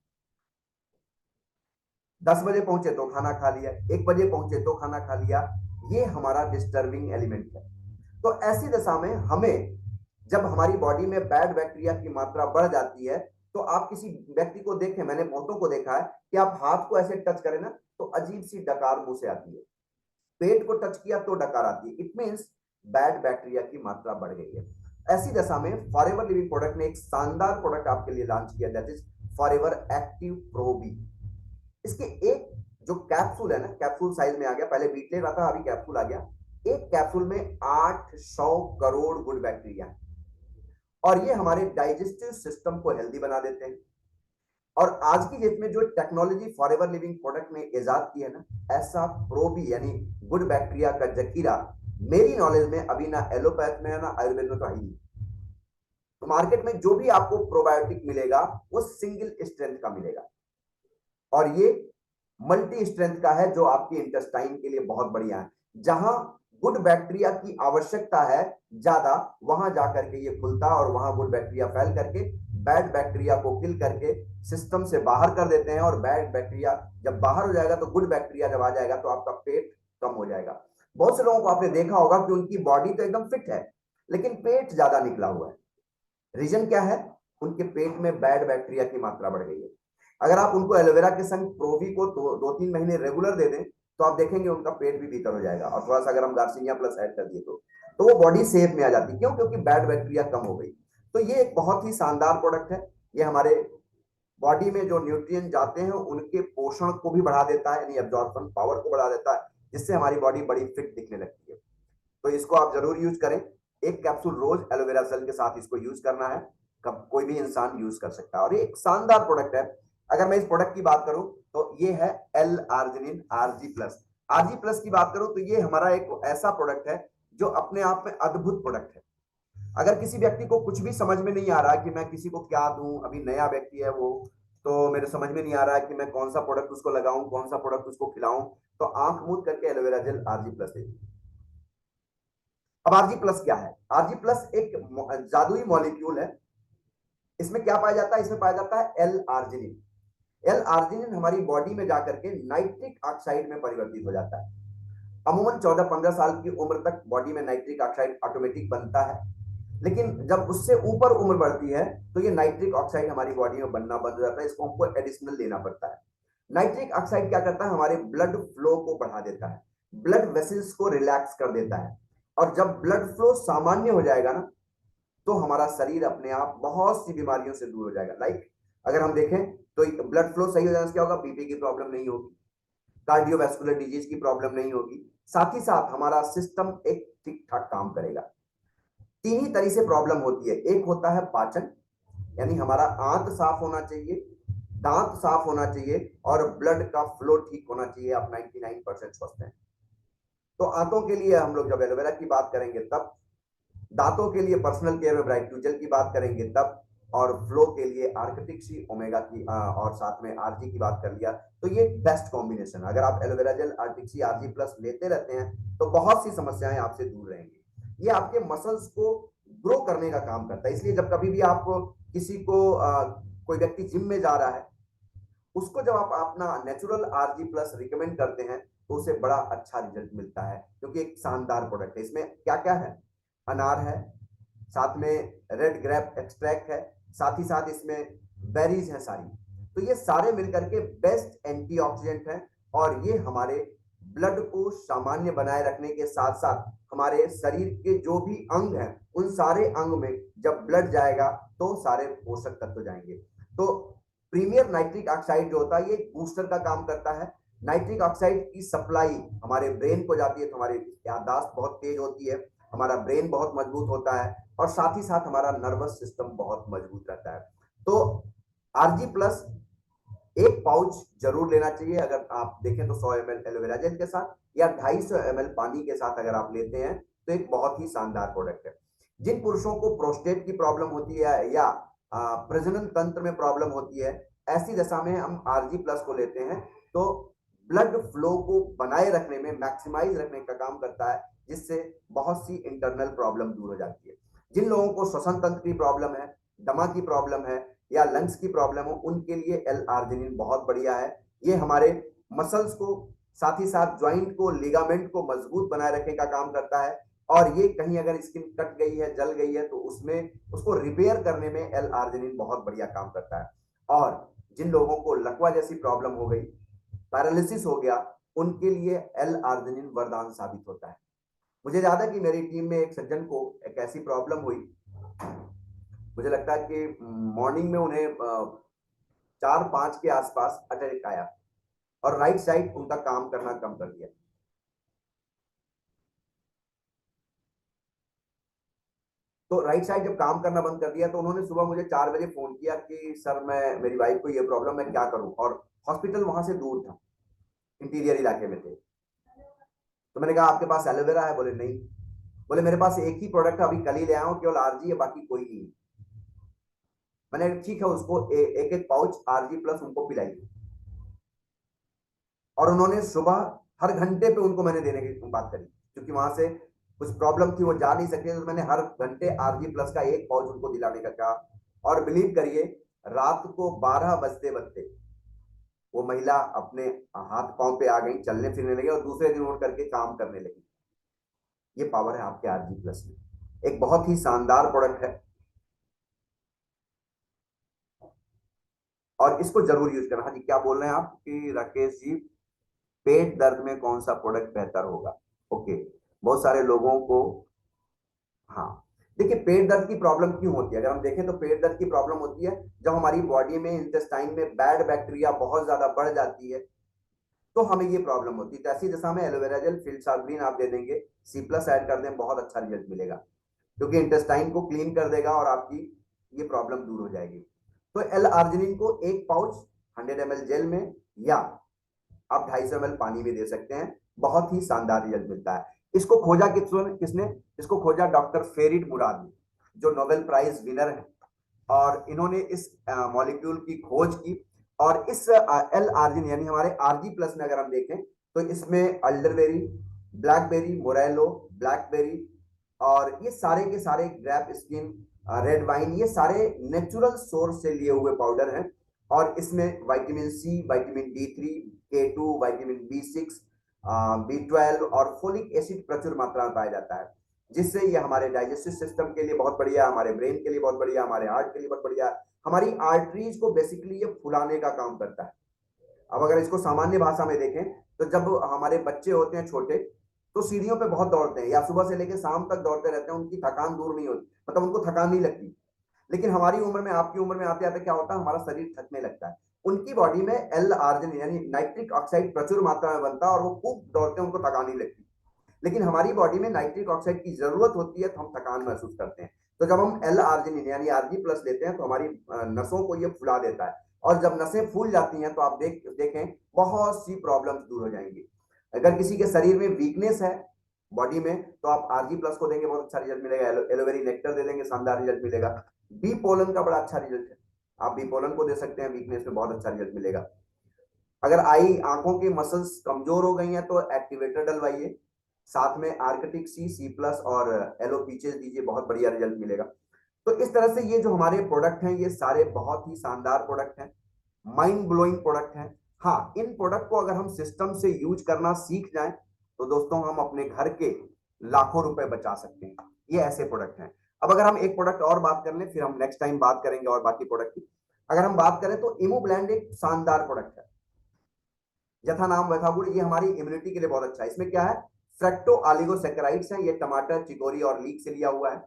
10 बजे पहुंचे तो खाना खा लिया, 1 बजे पहुंचे तो खाना खा लिया। ये हमारा डिस्टर्बिंग एलिमेंट है। तो ऐसी दशा में हमें, जब हमारी बॉडी में बैड बैक्टीरिया की मात्रा बढ़ जाती है, तो आप किसी व्यक्ति को देखें, मैंने बहुतों को देखा है कि आप हाथ को ऐसे टच करें ना तो अजीब सी डकार मुंह से आती है, पेट को टच किया तो डकार आती है। इट मींस बैड बैक्टीरिया की मात्रा बढ़ गई है। ऐसी दशा में फॉरएवर लिविंग प्रोडक्ट ने एक शानदार प्रोडक्ट आपके लिए लॉन्च किया, that is Forever Active Pro B. इसके एक जो कैप्सूल है ना, कैप्सूल साइज में आ गया, पहले बीटले रहा था, अभी कैप्सूल आ गया। एक कैप्सूल में 800 करोड़ गुड बैक्टीरिया है और ये हमारे डाइजेस्टिव सिस्टम को हेल्दी बना देते हैं। और आज की डेट में जो टेक्नोलॉजी फॉरएवर लिविंग प्रोडक्ट ने इजाद की है ना, ऐसा प्रोबी यानी गुड बैक्टीरिया का जखीरा मेरी नॉलेज में अभी ना एलोपैथ में है ना आयुर्वेद में तो है ही नहीं। तो मार्केट में जो भी आपको प्रोबायोटिक मिलेगा वो सिंगल स्ट्रेंथ का मिलेगा और ये मल्टी स्ट्रेंथ का है, जो आपके इंटेस्टाइन के लिए बहुत बढ़िया है। जहां गुड बैक्टीरिया की आवश्यकता है ज्यादा, वहां जाकर के ये खुलता है और वहां गुड बैक्टीरिया फैल करके बैड बैक्टीरिया को किल करके सिस्टम से बाहर कर देते हैं। और बैड बैक्टीरिया जब बाहर हो जाएगा तो गुड बैक्टीरिया जब आ जाएगा तो आपका पेट कम हो जाएगा। बहुत से लोगों को आपने देखा होगा कि उनकी बॉडी तो एकदम फिट है लेकिन पेट ज्यादा निकला हुआ है। रीजन क्या है? उनके पेट में बैड बैक्टीरिया की मात्रा बढ़ गई है। अगर आप उनको एलोवेरा के संग प्रोवी को 2-3 महीने रेगुलर दे दें तो आप देखेंगे उनका पेट भी भीतर हो जाएगा। और थोड़ा सा अगर हम गार्सिनिया प्लस ऐड कर दिए तो वो बॉडी सेफ में आ जाती है। क्यों? क्योंकि बैड बैक्टीरिया कम हो गई। तो ये एक बहुत ही शानदार प्रोडक्ट है। ये हमारे बॉडी में जो न्यूट्रिएंट जाते हैं उनके पोषण को भी बढ़ा देता है, यानी एब्जॉर्प्शन पावर को बढ़ा देता है, जिससे हमारी बॉडी बड़ी फिट दिखने लगती है। तो इसको आप जरूर यूज करें। एक कैप्सूल रोज एलोवेरा जेल के साथ इसको यूज करना है, कब कोई भी इंसान यूज कर सकता है और ये एक शानदार प्रोडक्ट है। अगर मैं इस प्रोडक्ट की बात करूं तो ये है L arginine RG plus. RG plus की बात करूं तो ये हमारा एक ऐसा प्रोडक्ट है जो अपने आप में अद्भुत प्रोडक्ट है। अगर किसी व्यक्ति को कुछ भी समझ में नहीं आ रहा कि मैं किसी को क्या दूं, अभी नया व्यक्ति है वो, तो मेरे समझ में नहीं आ रहा है कि मैं कौन सा प्रोडक्ट उसको लगाऊं, कौन सा प्रोडक्ट उसको खिलाऊं, तो आंख मूंद करके एलोवेरा जेल आरजी प्लस ले। अब आरजी प्लस क्या है? आरजी प्लस एक जादुई मॉलिक्यूल है। इसमें क्या पाया जाता है? इसमें पाया जाता है एल आर्जिनिन। एल आर्जिनिन हमारी बॉडी में जाकर के नाइट्रिक ऑक्साइड में परिवर्तित हो जाता है। अमूमन 14-15 साल की उम्र तक बॉडी में नाइट्रिक ऑक्साइड ऑटोमेटिक बनता है, लेकिन जब उससे ऊपर उम्र बढ़ती है तो ये नाइट्रिक ऑक्साइड हमारी बॉडी में बनना बंद हो जाता है। इसको हमको एडिशनल लेना पड़ता है। नाइट्रिक ऑक्साइड क्या करता है? हमारे ब्लड फ्लो को बढ़ा देता है, ब्लड वेसल्स को रिलैक्स कर देता है। और जब ब्लड फ्लो सामान्य हो जाएगा ना तो हमारा शरीर अपने आप बहुत सी बीमारियों से दूर हो जाएगा। लाइक अगर हम देखें तो ब्लड फ्लो सही हो जाने से क्या होगा? बीपी की प्रॉब्लम नहीं होगी, कार्डियोवैस्कुलर डिजीज की प्रॉब्लम नहीं होगी, साथ ही साथ हमारा सिस्टम एक ठीक ठाक काम करेगा। 3 ही तरह से प्रॉब्लम होती है। एक होता है पाचन, यानी हमारा आंत साफ होना चाहिए, दांत साफ होना चाहिए और ब्लड का फ्लो ठीक होना चाहिए। आप 99% स्वस्थ हैं। तो आंतों के लिए हम लोग जब एलोवेरा की बात करेंगे तब, दांतों के लिए पर्सनल केयर में ब्राइट टू जेल की बात करेंगे तब, और फ्लो के लिए आर्किटिक सी ओमेगा की और साथ में आरजी की बात कर लिया तो ये बेस्ट कॉम्बिनेशन। अगर आप एलोवेरा जेल आर्टिक सी आरजी प्लस लेते रहते हैं तो बहुत सी समस्याएं आपसे दूर रहेंगी। ये आपके मसल्स को ग्रो करने का काम करता है। इसलिए जब कभी भी आप किसी को कोई व्यक्ति जिम में जा रहा है, उसको जब आप अपना नेचुरल आरजी प्लस रिकमेंड करते हैं तो उसे बड़ा अच्छा रिजल्ट मिलता है, क्योंकि एक शानदार प्रोडक्ट है। इसमें क्या क्या है? अनार है, साथ में रेड ग्रेप एक्सट्रैक्ट है, साथ ही साथ इसमें बेरीज हैं सारी। तो ये सारे मिलकर के बेस्ट एंटीऑक्सीडेंट हैं और ये हमारे ब्लड को सामान्य बनाए रखने के साथ साथ हमारे शरीर के जो भी अंग हैं उन सारे अंग में जब ब्लड जाएगा तो सारे पोषक तत्व जाएंगे। तो प्रीमियर नाइट्रिक ऑक्साइड जो होता है ये बूस्टर का काम करता है। नाइट्रिक ऑक्साइड की सप्लाई हमारे ब्रेन को जाती है तो हमारी याददाश्त बहुत तेज होती है, हमारा ब्रेन बहुत मजबूत होता है और साथ ही साथ हमारा नर्वस सिस्टम बहुत मजबूत रहता है। तो आरजी प्लस एक पाउच जरूर लेना चाहिए। अगर आप देखें तो 100 ml एलोवेरा जेल के साथ या 250 ml पानी के साथ अगर आप लेते हैं तो एक बहुत ही शानदार प्रोडक्ट है। जिन पुरुषों को प्रोस्टेट की प्रॉब्लम होती है या प्रजनन तंत्र में प्रॉब्लम होती है, ऐसी दशा में हम आरजी प्लस को लेते हैं तो ब्लड फ्लो को बनाए रखने में, मैक्सिमाइज रखने का काम करता है, जिससे बहुत सी इंटरनल प्रॉब्लम दूर हो जाती है। जिन लोगों को श्वसन तंत्र की प्रॉब्लम है, दमा की प्रॉब्लम है या लंग्स की प्रॉब्लम हो, उनके लिए L-आर्जिनिन बहुत बढ़िया है। ये हमारे मसल्स को, साथ ही साथ ज्वाइंट को, लिगामेंट को मजबूत बनाए रखने का काम करता है। और ये कहीं अगर स्किन कट गई है, जल गई है, तो उसमें उसको रिपेयर करने में L-आर्जिनिन बहुत बढ़िया काम करता है। और जिन लोगों को लकवा जैसी प्रॉब्लम हो गई, पैरालिसिस हो गया, उनके लिए L-आर्जिनिन वरदान साबित होता है। मुझे याद है कि मेरी टीम में एक सज्जन को एक ऐसी प्रॉब्लम हुई, मुझे लगता है कि मॉर्निंग में उन्हें 4-5 के आसपास अटैक आया और राइट साइड उनका काम करना कम कर दिया। तो राइट साइड जब काम करना बंद कर दिया तो उन्होंने सुबह मुझे 4 बजे फोन किया कि सर, मेरी वाइफ को ये प्रॉब्लम, मैं क्या करूं। और हॉस्पिटल वहां से दूर था, इंटीरियर इलाके में थे। तो मैंने कहा आपके पास एलोवेरा है? बोले नहीं। बोले मेरे पास एक ही प्रोडक्ट है, अभी कल ही ले आया हूं, केवल आरजी है, बाकी कोई नहीं। मैंने ठीक है, उसको एक एक पाउच आरजी प्लस उनको पिलाई। और उन्होंने सुबह हर घंटे पे उनको मैंने देने की बात करी, क्योंकि वहां से कुछ प्रॉब्लम थी, वो जा नहीं सकते, तो मैंने हर घंटे आरजी प्लस का एक पाउच उनको दिलाने का कहा। और बिलीव करिए, रात को 12 बजते बजते वो महिला अपने हाथ पांव पे आ गई, चलने फिरने लगी और दूसरे दिन उठ करके काम करने लगी। ये पावर है आपके आरजी प्लस में, एक बहुत ही शानदार प्रोडक्ट है और इसको जरूर यूज करना। हाँ जी, क्या बोल रहे हैं आप कि राकेश जी, पेट दर्द में कौन सा प्रोडक्ट बेहतर होगा? ओके, बहुत सारे लोगों को, हाँ देखिए, पेट दर्द की प्रॉब्लम क्यों होती है? अगर हम देखें तो पेट दर्द की प्रॉब्लम होती है जब हमारी बॉडी में, इंटेस्टाइन में बैड बैक्टीरिया बहुत ज्यादा बढ़ जाती है, तो हमें ये प्रॉब्लम होती है। तो ऐसी दशा में एलोवेरा जेल, फिल्साल्ग्रीन आप दे देंगे, सी प्लस ऐड कर दें, बहुत अच्छा रिजल्ट मिलेगा, क्योंकि इंटेस्टाइन को क्लीन कर देगा और आपकी ये प्रॉब्लम दूर हो जाएगी। तो L-आर्जिनिन को एक पाउच 100 ml जेल में या आप 250 ml पानी में दे सकते हैं, बहुत ही शानदार रिजल्ट मिलता है। इसको खोजा किसने? इसको खोजा डॉक्टर फेरिड मुराद ने, जो नोबेल प्राइज विनर है। और इन्होंने इस मॉलिक्यूल की खोज की। और इस L-आर्जिनिन यानी हमारे आरजी प्लस में अगर हम देखें तो इसमें अल्डरबेरी, ब्लैकबेरी, मोरेलो, ब्लैकबेरी और ये सारे के सारे, ग्रैप स्किन, रेड वाइन, ये सारे नेचुरल सोर्स से लिए हुए पाउडर हैं। और इसमें vitamin C, vitamin D3, K2, vitamin B6, B12 और फोलिक एसिड प्रचुर मात्रा में पाया जाता है, जिससे ये हमारे डाइजेस्टिव सिस्टम के लिए बहुत बढ़िया, हमारे ब्रेन के लिए बहुत बढ़िया, हमारे हार्ट के लिए बहुत बढ़िया, हमारी आर्टरीज को बेसिकली ये फुलाने का काम करता है। अब अगर इसको सामान्य भाषा में देखें तो जब हमारे बच्चे होते हैं छोटे, तो सीढ़ियों पे बहुत दौड़ते हैं या सुबह से लेकर शाम तक दौड़ते रहते हैं, उनकी थकान दूर नहीं होती, मतलब उनको थकान नहीं लगती। लेकिन हमारी उम्र में, आपकी उम्र में आते आते क्या होता है, हमारा शरीर थकने लगता है। उनकी बॉडी में L-आर्जिनिन यानी नाइट्रिक ऑक्साइड प्रचुर मात्रा में बनता है और वो खूब दौड़ते हैं, उनको थकान नहीं लगती। लेकिन हमारी बॉडी में नाइट्रिक ऑक्साइड की जरूरत होती है तो हम थकान महसूस करते हैं। तो जब हम L-आर्जिनिन यानी आरजी प्लस लेते हैं तो हमारी नसों को ये फुला देता है। और जब नसें फूल जाती हैं तो आप देखें बहुत सी प्रॉब्लम्स दूर हो जाएंगी। अगर किसी के शरीर में वीकनेस है बॉडी में, तो आप आरजी प्लस को देंगे, बहुत अच्छा रिजल्ट मिलेगा। एलोवेरी नेक्टर दे देंगे, शानदार रिजल्ट मिलेगा। बी पोलन का बड़ा अच्छा रिजल्ट है, आप बी पोलन को दे सकते हैं, वीकनेस में बहुत अच्छा रिजल्ट मिलेगा। अगर आंखों की मसल्स कमजोर हो गई हैं तो एक्टिवेटर डलवाइए, साथ में आर्कटिक सी प्लस और एलो पीचेस दीजिए, बहुत बढ़िया रिजल्ट मिलेगा। तो इस तरह से ये जो हमारे प्रोडक्ट हैं, ये सारे बहुत ही शानदार प्रोडक्ट हैं, माइंड ब्लोइंग प्रोडक्ट हैं। हाँ, इन प्रोडक्ट को अगर हम सिस्टम से यूज करना सीख जाएं तो दोस्तों हम अपने घर के लाखों रुपए बचा सकते हैं। ये ऐसे प्रोडक्ट हैं। अब अगर हम एक प्रोडक्ट और बात कर लें, फिर हम नेक्स्ट टाइम बात करेंगे और बाकी प्रोडक्ट की। अगर हम बात करें तो इमोब्लेंड एक शानदार प्रोडक्ट है, यथा नाम वैथा गुण। ये हमारी इम्यूनिटी के लिए बहुत अच्छा है। इसमें क्या है, फ्रैक्टो ऑलिगोसैकेराइड्स है, ये टमाटर, चिकोरी और लीक से लिया हुआ है।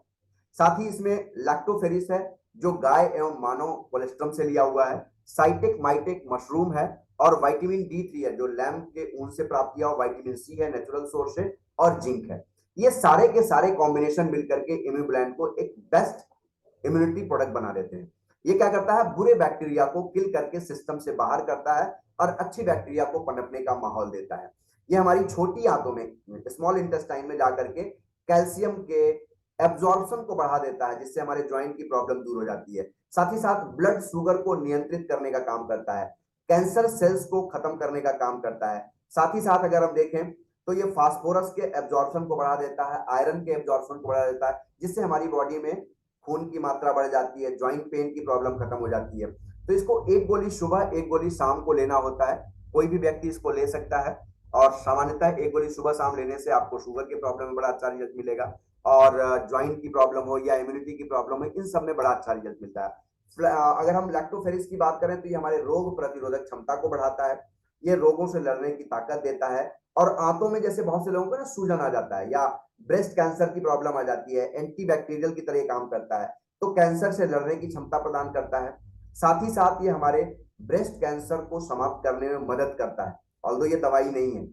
साथ ही इसमें लैक्टोफेरिस है, जो गाय एवं मानव कोलेस्ट्रम से लिया हुआ है। साइटेक माइटेक मशरूम है और विटामिन D3 है, जो लैम्प के ऊन से प्राप्त किया हुआ विटामिन सी है, नेचुरल सोर्स है, और जिंक है। ये सारे के सारे कॉम्बिनेशन मिलकर के इम्यूब्लैंड को एक बेस्ट इम्यूनिटी प्रोडक्ट बना देते हैं। ये क्या करता है, बुरे बैक्टीरिया को किल करके सिस्टम से बाहर करता है और अच्छी बैक्टीरिया को पनपने का माहौल देता है। ये हमारी छोटी आंतों में, स्मॉल इंटेस्टाइन में जाकर के कैल्शियम के, एब्जॉर्प्शन को बढ़ा देता है, जिससे हमारे ज्वाइंट की प्रॉब्लम दूर हो जाती है। साथ ही साथ ब्लड शुगर को नियंत्रित करने का काम करता है, कैंसर सेल्स को खत्म करने का काम करता है। साथ ही साथ अगर हम देखें तो ये फास्फोरस के एब्जॉर्प्शन को बढ़ा देता है, आयरन के एब्जॉर्प्शन को बढ़ा देता है, जिससे हमारी बॉडी में खून की मात्रा बढ़ जाती है, ज्वाइंट पेन की प्रॉब्लम खत्म हो जाती है। तो इसको एक गोली सुबह एक गोली शाम को लेना होता है। कोई भी व्यक्ति इसको ले सकता है और सामान्यतः एक गोली सुबह शाम लेने से आपको शुगर की प्रॉब्लम में बड़ा अच्छा रिजल्ट मिलेगा, और ज्वाइंट की प्रॉब्लम हो या इम्यूनिटी की प्रॉब्लम हो, इन सब में बड़ा अच्छा रिजल्ट मिलता है। अगर हम लैक्टोफेरिस की बात करें तो ये हमारे रोग प्रतिरोधक क्षमता को बढ़ाता है, ये रोगों से लड़ने की ताकत देता है। और आंतों में जैसे बहुत से लोगों को ना सूजन आ जाता है या ब्रेस्ट कैंसर की प्रॉब्लम आ जाती है, एंटीबैक्टीरियल की तरह काम करता है, तो कैंसर से लड़ने की क्षमता प्रदान करता है। साथ ही साथ ये हमारे ब्रेस्ट कैंसर को समाप्त करने में मदद करता है, ऑल्दो ये दवाई नहीं है।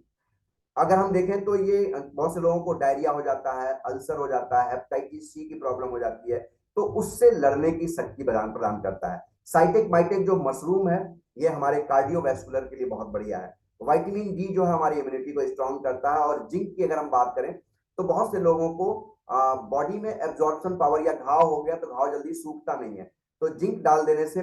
अगर हम देखें तो ये बहुत से लोगों को डायरिया हो जाता है, अल्सर हो जाता है, हेपेटाइटिस सी की प्रॉब्लम हो जाती है, तो उससे लड़ने की शक्ति प्रदान करता है। साइटेक माइटेक जो मशरूम है, ये हमारे कार्डियोवैस्कुलर के लिए बहुत बढ़िया है। विटामिन डी जो है हमारी इम्यूनिटी को स्ट्रांग करता है। और जिंक की अगर हम बात करें तो बहुत से लोगों को बॉडी में एब्जॉर्प्शन पावर, या घाव हो गया तो घाव जल्दी सूखता नहीं है, तो जिंक डाल देने से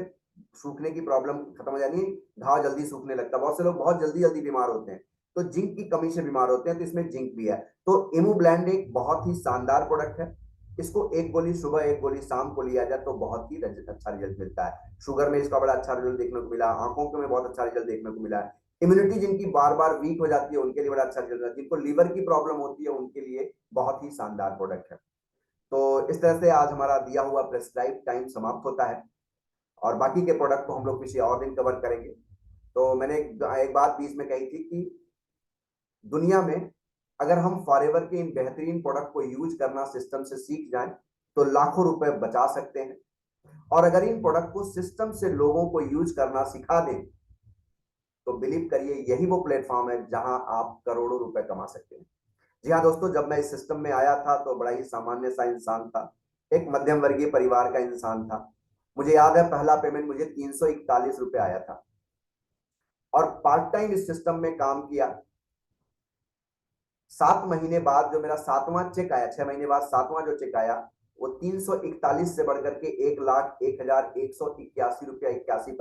सूखने की प्रॉब्लम खत्म हो जाती है, घाव जल्दी सूखने लगता है। बहुत से लोग बहुत जल्दी जल्दी बीमार होते हैं, तो जिंक की कमी से बीमार होते हैं, तो इसमें जिंक भी है। तो इमूब्लेंड एक बहुत ही शानदार प्रोडक्ट है, इसको एक गोली सुबह एक गोली शाम को लिया जाए तो बहुत ही अच्छा रिजल्ट मिलता है। शुगर में इसका बड़ा अच्छा रिजल्ट देखने को मिला, आंखों के में बहुत अच्छा रिजल्ट देखने को मिला है। इम्यूनिटी जिनकी बार बार वीक हो जाती है उनके लिए बड़ा अच्छा रिजल्ट है, जिनको लीवर की प्रॉब्लम होती है उनके लिए बहुत ही शानदार प्रोडक्ट है। तो इस तरह से आज हमारा दिया हुआ प्रेस्क्राइब टाइम समाप्त होता है, और बाकी के प्रोडक्ट को हम लोग किसी और दिन कवर करेंगे। तो मैंने एक बात बीच में कही थी कि दुनिया में अगर हम फॉरएवर के इन बेहतरीन प्रोडक्ट को यूज करना सिस्टम से सीख जाएं तो लाखों रुपए बचा सकते हैं, और अगर इन प्रोडक्ट को सिस्टम से लोगों को यूज करना सिखा दें तो बिलीव करिए यही वो प्लेटफॉर्म है जहां आप करोड़ों रुपए कमा सकते हैं। जी हाँ दोस्तों, जब मैं इस सिस्टम में आया था तो बड़ा ही सामान्य सा इंसान था, एक मध्यम वर्गीय परिवार का इंसान था। मुझे याद है पहला पेमेंट मुझे 341 रुपए आया था, और पार्ट टाइम इस सिस्टम में काम किया। 7 महीने बाद जो मेरा 7वां चेक आया, 6 महीने बाद 7वां जो चेक आया, वो 341 से बढ़कर के 1,01,181 रुपया 81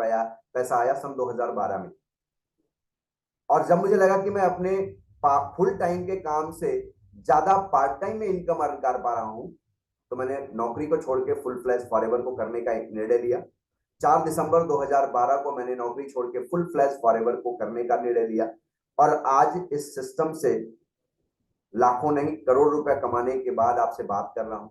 पैसा आया सन 2012 में। और जब मुझे लगा कि मैं अपने फुल टाइम के काम से ज्यादा पार्ट टाइम में इनकम अर्न कर पा रहा हूं, तो मैंने नौकरी को छोड़ के फुल फ्लैश फॉरएवर को करने का एक निर्णय लिया। 4 दिसंबर 2012 को मैंने नौकरी छोड़ के फुल फ्लैश फॉरएवर को करने का निर्णय लिया, और आज इस सिस्टम से लाखों नहीं करोड़ रुपए कमाने के बाद आपसे बात कर रहा हूं।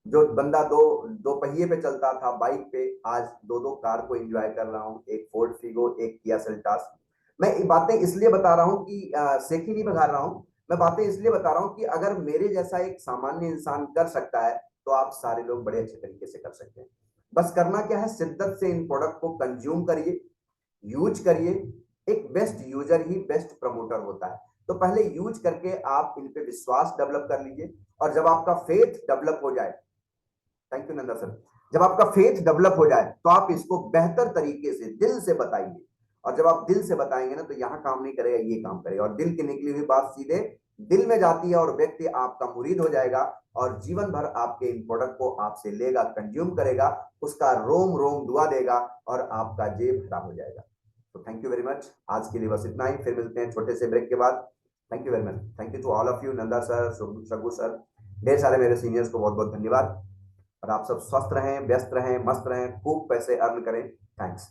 जो बंदा दो पहिए पे चलता था, बाइक पे, आज 2 कार को एंजॉय कर रहा हूं, एक फोर्ड फिगो, एक किया सेल्टॉस। मैं ये बातें इसलिए बता रहा हूं कि सेखी नहीं बघार रहा हूं, मैं बातें इसलिए बता रहा हूं कि अगर मेरे जैसा एक सामान्य इंसान कर सकता है तो आप सारे लोग बड़े अच्छे तरीके से कर सकते हैं। बस करना क्या है, शिद्दत से इन प्रोडक्ट को कंज्यूम करिए, यूज करिए। एक बेस्ट यूजर ही बेस्ट प्रमोटर होता है। तो पहले यूज करके आप इन पे विश्वास डेवलप कर लीजिए, और जब आपका फेथ डेवलप हो जाए, थैंक यू नंदा सर, जब आपका फेथ डेवलप हो जाए तो आप इसको बेहतर तरीके से दिल से बताइए। और जब आप दिल से बताएंगे ना तो यहाँ काम नहीं करेगा, ये काम करेगा, और दिल की निकली हुई बात सीधे दिल में जाती है, और व्यक्ति आपका मुरीद हो जाएगा, और जीवन भर आपके इन प्रोडक्ट को आपसे लेगा, कंज्यूम करेगा, उसका रोम रोम दुआ देगा, और आपका जेब भरा हो जाएगा। तो थैंक यू वेरी मच, आज के लिए बस इतना ही, फिर मिलते हैं छोटे से ब्रेक के बाद। Thank you very much, thank you to all of you, Nanda sir, Shagu sir, ढेर सारे मेरे सीनियर्स को बहुत बहुत धन्यवाद। और आप सब स्वस्थ रहें, व्यस्त रहें, मस्त रहें, खूब पैसे अर्न करें। थैंक्स।